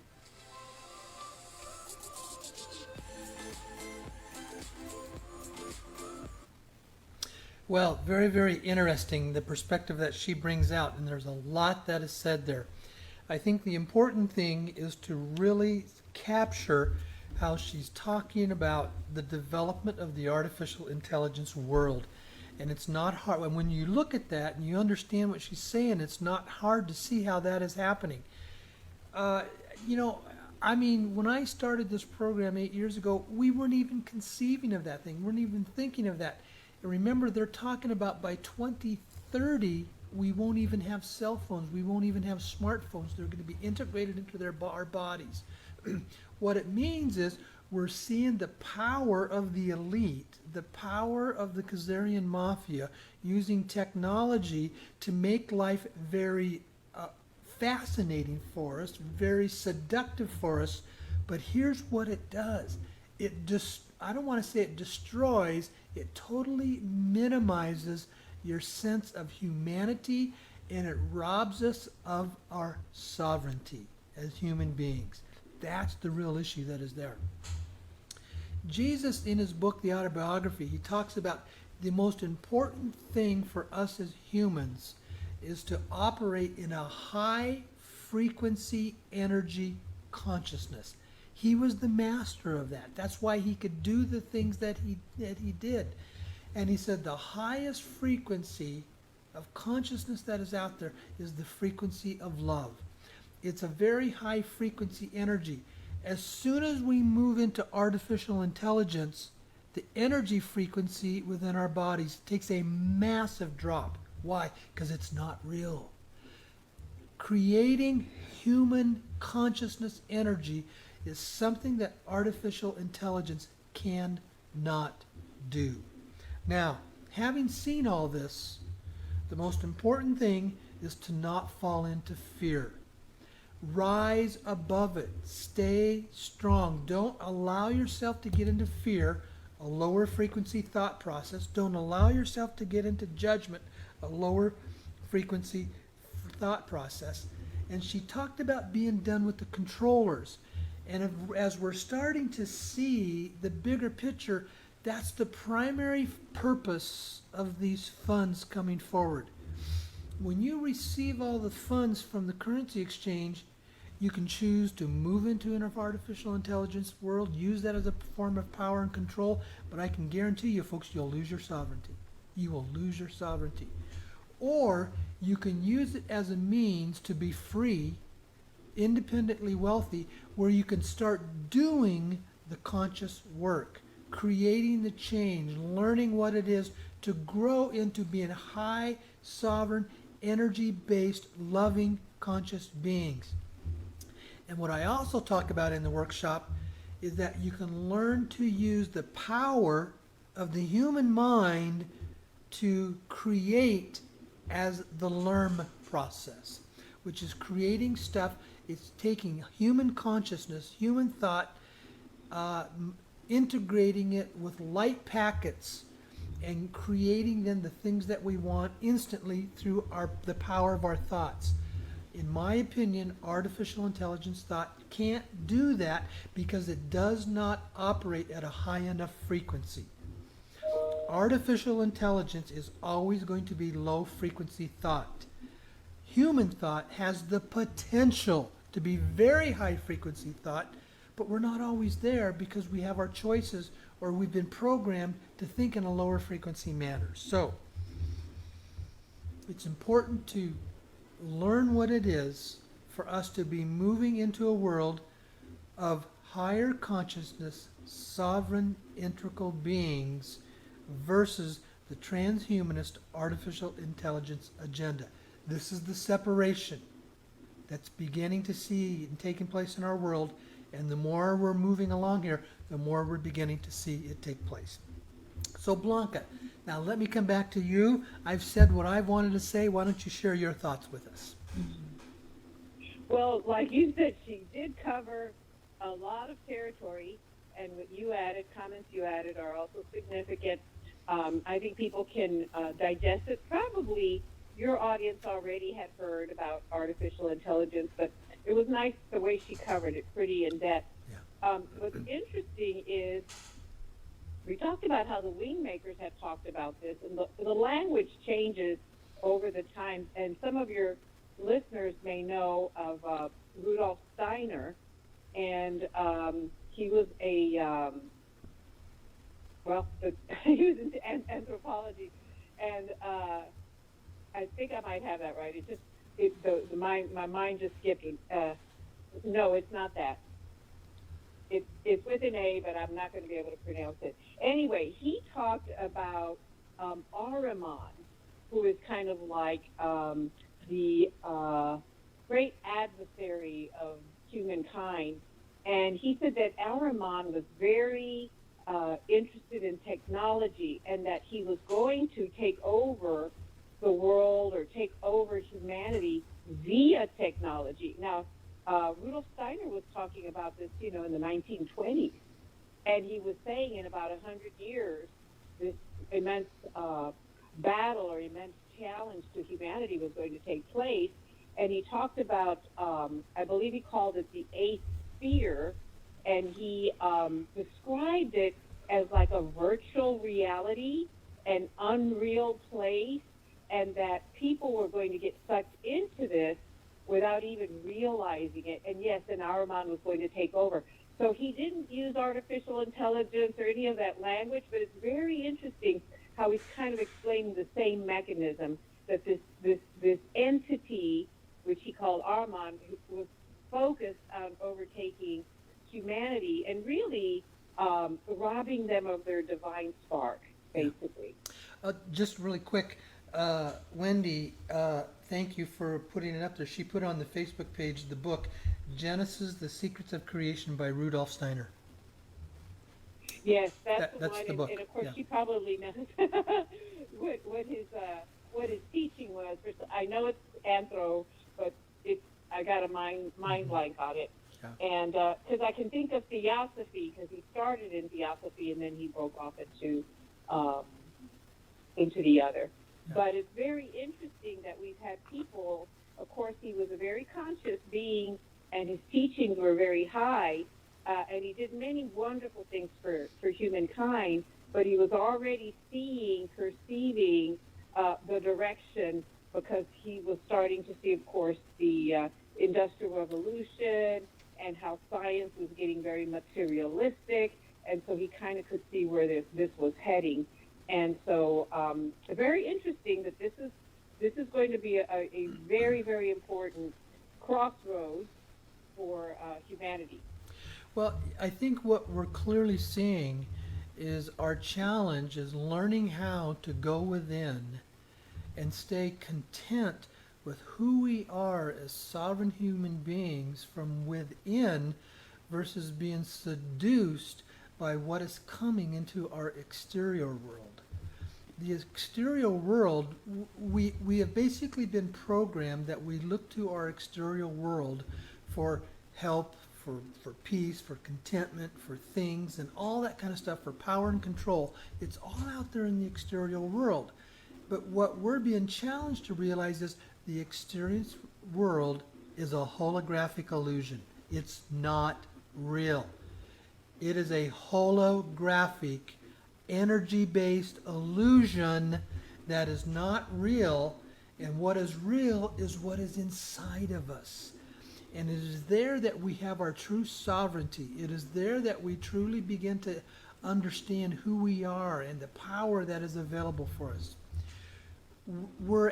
Well, very, very interesting, the perspective that she brings out, and there's a lot that is said there. I think the important thing is to really capture how she's talking about the development of the artificial intelligence world. And it's not hard. When you look at that and you understand what she's saying, it's not hard to see how that is happening. I mean, when I started this program 8 years ago, we weren't even conceiving of that thing. We weren't even thinking of that. And remember, they're talking about by 2030, we won't even have cell phones. We won't even have smartphones. They're going to be integrated into our bodies. What it means is we're seeing the power of the elite, the power of the Khazarian mafia using technology to make life very fascinating for us, very seductive for us. But here's what it does. I don't want to say it destroys, it totally minimizes your sense of humanity, and it robs us of our sovereignty as human beings. That's the real issue that is there. Jesus, in his book, The Autobiography, he talks about the most important thing for us as humans is to operate in a high frequency energy consciousness. He was the master of that. That's why he could do the things that he did. And he said the highest frequency of consciousness that is out there is the frequency of love. It's a very high frequency energy. As soon as we move into artificial intelligence, the energy frequency within our bodies takes a massive drop. Why? Because it's not real. Creating human consciousness energy is something that artificial intelligence cannot do. Now, having seen all this, the most important thing is to not fall into fear. Rise above it. Stay strong. Don't allow yourself to get into fear, a lower frequency thought process. Don't allow yourself to get into judgment, a lower frequency thought process. And she talked about being done with the controllers. And as we're starting to see the bigger picture, that's the primary purpose of these funds coming forward. When you receive all the funds from the currency exchange, you can choose to move into an artificial intelligence world, use that as a form of power and control, but I can guarantee you, folks, you'll lose your sovereignty. You will lose your sovereignty. Or you can use it as a means to be free, independently wealthy, where you can start doing the conscious work, creating the change, learning what it is to grow into being high, sovereign, energy-based, loving, conscious beings. And what I also talk about in the workshop is that you can learn to use the power of the human mind to create as the LERM process, which is creating stuff. It's taking human consciousness, human thought, integrating it with light packets and creating then the things that we want instantly through the power of our thoughts. In my opinion, artificial intelligence thought can't do that because it does not operate at a high enough frequency. Artificial intelligence is always going to be low frequency thought. Human thought has the potential to be very high frequency thought, but we're not always there because we have our choices or we've been programmed to think in a lower frequency manner. So it's important to learn what it is for us to be moving into a world of higher consciousness, sovereign, integral beings versus the transhumanist artificial intelligence agenda. This is the separation that's beginning to see and taking place in our world, and the more we're moving along here, the more we're beginning to see it take place. So Blanca, now let me come back to you. I've said what I wanted to say. Why don't you share your thoughts with us? Well, like you said, she did cover a lot of territory, and what you added, comments you added, are also significant. I think people can digest it. Probably your audience already had heard about artificial intelligence, but it was nice the way she covered it, pretty in depth. Yeah. What's interesting is we talked about how the wing makers have talked about this, and the language changes over the time. And some of your listeners may know of Rudolf Steiner, and he was a he was into anthropology, and I think I might have that right. My mind just skipped. No, it's not that. It's with an A, but I'm not going to be able to pronounce it. Anyway, he talked about Ahriman, who is kind of like the great adversary of humankind. And he said that Ahriman was very interested in technology, and that he was going to take over the world or take over humanity via technology. Now, Rudolf Steiner was talking about this, in the 1920s, and he was saying in about 100 years, this immense battle or immense challenge to humanity was going to take place. And he talked about, I believe he called it the eighth sphere, and he described it as like a virtual reality, an unreal place, and that people were going to get sucked into this without even realizing it. And yes, and Ahriman was going to take over. So he didn't use artificial intelligence or any of that language, but it's very interesting how he's kind of explaining the same mechanism, that this entity, which he called Ahriman, was focused on overtaking humanity and really robbing them of their divine spark, basically. Just really quick, Wendy, thank you for putting it up there. She put on the Facebook page the book, Genesis, The Secrets of Creation by Rudolf Steiner. Yes, that's That's one, the book. and of course Yeah. she probably knows what his teaching was. I know it's anthro, but I got a mind blank on it. Yeah. And because I can think of theosophy, because he started in theosophy and then he broke off into the other. Yeah. But it's very interesting that we've had people. Of course, he was a very conscious being, and his teachings were very high, and he did many wonderful things for humankind. But he was already perceiving the direction, because he was starting to see, of course, the Industrial Revolution and how science was getting very materialistic, and so he kind of could see where this was heading. And so very interesting that this is going to be a very, very important crossroads for humanity. Well, I think what we're clearly seeing is our challenge is learning how to go within and stay content with who we are as sovereign human beings from within versus being seduced by what is coming into our exterior world. The exterior world, we have basically been programmed that we look to our exterior world for help, for peace, for contentment, for things, and all that kind of stuff, for power and control. It's all out there in the exterior world. But what we're being challenged to realize is the exterior world is a holographic illusion. It's not real. It is a holographic, energy-based illusion that is not real, and what is real is what is inside of us. And it is there that we have our true sovereignty. It is there that we truly begin to understand who we are and the power that is available for us.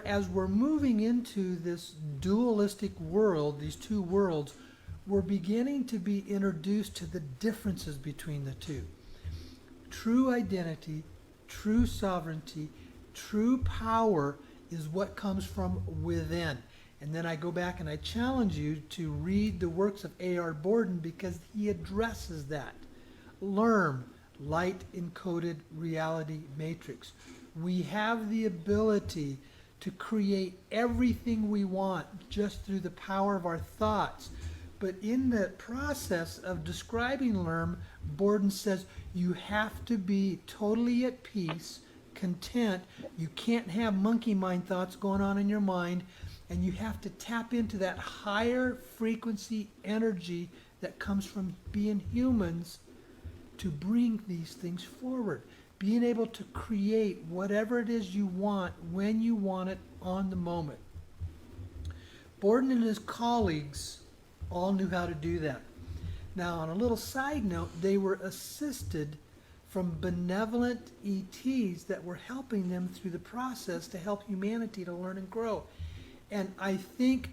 As we're moving into this dualistic world, these two worlds, we're beginning to be introduced to the differences between the two. True identity, true sovereignty, true power is what comes from within. And then I go back and I challenge you to read the works of A.R. Borden, because he addresses that. LERM, Light Encoded Reality Matrix. We have the ability to create everything we want just through the power of our thoughts. But in the process of describing LERM, Borden says you have to be totally at peace, content. You can't have monkey mind thoughts going on in your mind, and you have to tap into that higher frequency energy that comes from being humans to bring these things forward. Being able to create whatever it is you want when you want it on the moment. Borden and his colleagues all knew how to do that. Now, on a little side note, they were assisted from benevolent ETs that were helping them through the process to help humanity to learn and grow. And I think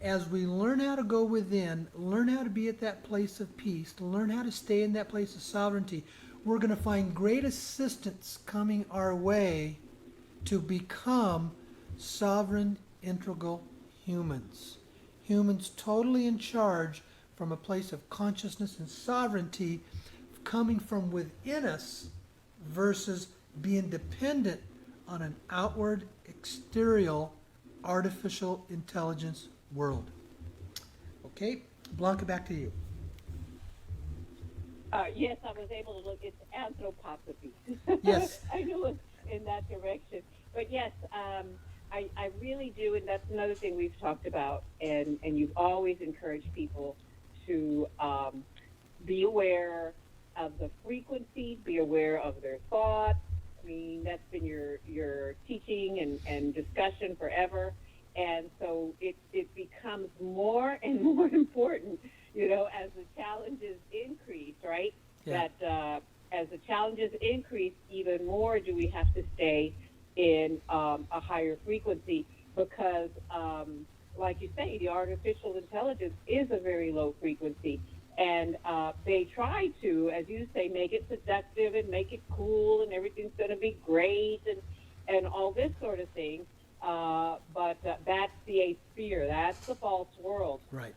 as we learn how to go within, learn how to be at that place of peace, to learn how to stay in that place of sovereignty, we're going to find great assistance coming our way to become sovereign, integral humans. Humans totally in charge from a place of consciousness and sovereignty coming from within us versus being dependent on an outward, exterior, artificial intelligence world. Okay, Blanca, back to you. Yes, I was able to look. It's anthroposophy. Yes. I knew it in that direction. But I really do, and that's another thing we've talked about, and you've always encouraged people to be aware of the frequency, be aware of their thoughts. I mean, that's been your teaching and discussion forever. And so it becomes more and more important, as the challenges increase, right? Yeah. That as the challenges increase, even more do we have to stay in a higher frequency because, like you say, the artificial intelligence is a very low frequency. And they try to, as you say, make it seductive and make it cool and everything's going to be great and all this sort of thing. But that's the sphere. That's the false world. Right.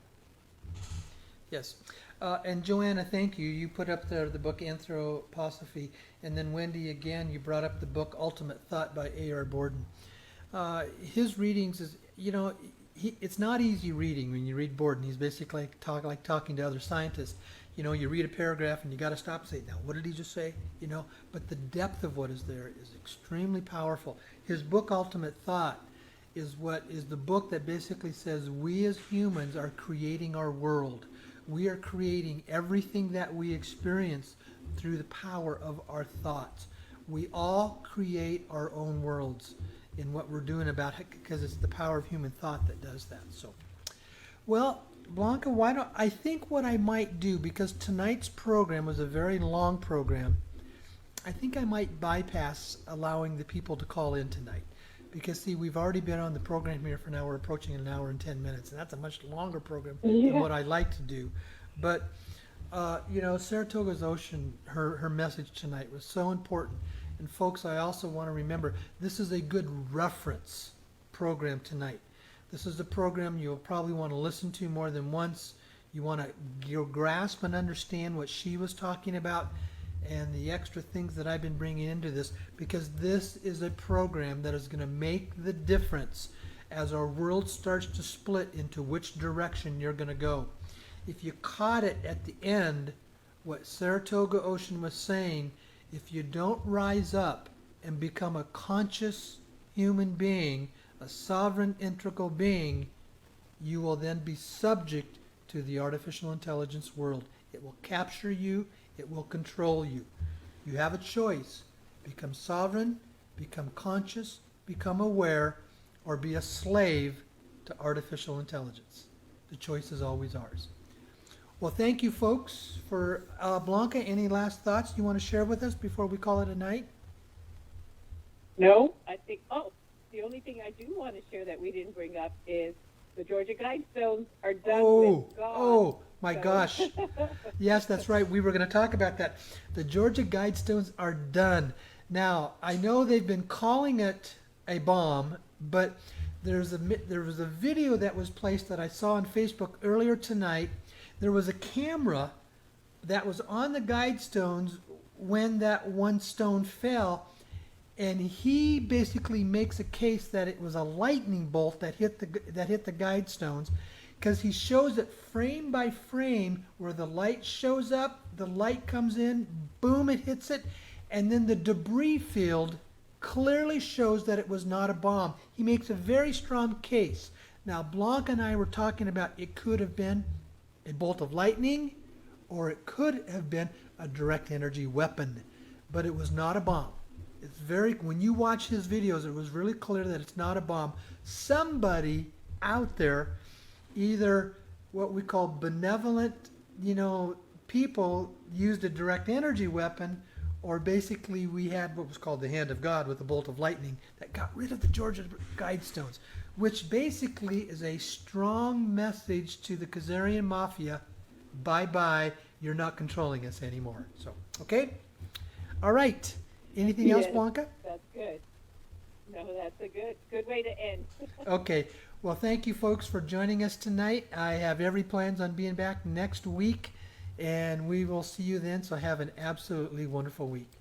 Yes. And Joanna, thank you. You put up there the book Anthroposophy. And then Wendy, again, you brought up the book Ultimate Thought by A.R. Borden. His readings is, it's not easy reading when you read Borden. He's basically like talking to other scientists. You read a paragraph and you got to stop and say, now, what did he just say? But the depth of what is there is extremely powerful. His book, Ultimate Thought, is the book that basically says we as humans are creating our world. We are creating everything that we experience through the power of our thoughts. We all create our own worlds in what we're doing about it because it's the power of human thought that does that. So, well, Blanca, I think what I might do, because tonight's program was a very long program, I think I might bypass allowing the people to call in tonight. Because, see, we've already been on the program here for now. We're approaching an hour and 10 minutes, and that's a much longer program than what I like to do. But, Saratoga's Ocean, her message tonight was so important. And, folks, I also want to remember, this is a good reference program tonight. This is a program you'll probably want to listen to more than once. You want to grasp and understand what she was talking about and the extra things that I've been bringing into this, because this is a program that is going to make the difference as our world starts to split into which direction you're going to go. If you caught it at the end, what Saratoga Ocean was saying, if you don't rise up and become a conscious human being, a sovereign integral being, you will then be subject to the artificial intelligence world. It will capture you. It will control you. You have a choice. Become sovereign, become conscious, become aware, or be a slave to artificial intelligence. The choice is always ours. Well, thank you, folks. For Blanca, any last thoughts you want to share with us before we call it a night? No, I think, the only thing I do want to share that we didn't bring up is the Georgia Guidestones are done with God. Oh, my gosh. Yes, that's right. We were going to talk about that. The Georgia Guidestones are done. Now, I know they've been calling it a bomb, but there was a video that was placed that I saw on Facebook earlier tonight. There was a camera that was on the Guidestones when that one stone fell, and he basically makes a case that it was a lightning bolt that hit the Guidestones, because he shows it frame by frame where the light shows up, the light comes in, boom, it hits it, and then the debris field clearly shows that it was not a bomb. He makes a very strong case. Now, Blanc and I were talking about it could have been a bolt of lightning, or it could have been a direct energy weapon, but it was not a bomb. It's when you watch his videos, it was really clear that it's not a bomb. Somebody out there, either what we call benevolent, people, used a direct energy weapon, or basically we had what was called the hand of God with a bolt of lightning that got rid of the Georgia Guidestones, which basically is a strong message to the Khazarian Mafia, bye-bye, you're not controlling us anymore. So, okay? All right. Anything else, Blanca? That's good. No, that's a good way to end. Okay. Well, thank you, folks, for joining us tonight. I have every plans on being back next week, and we will see you then. So have an absolutely wonderful week.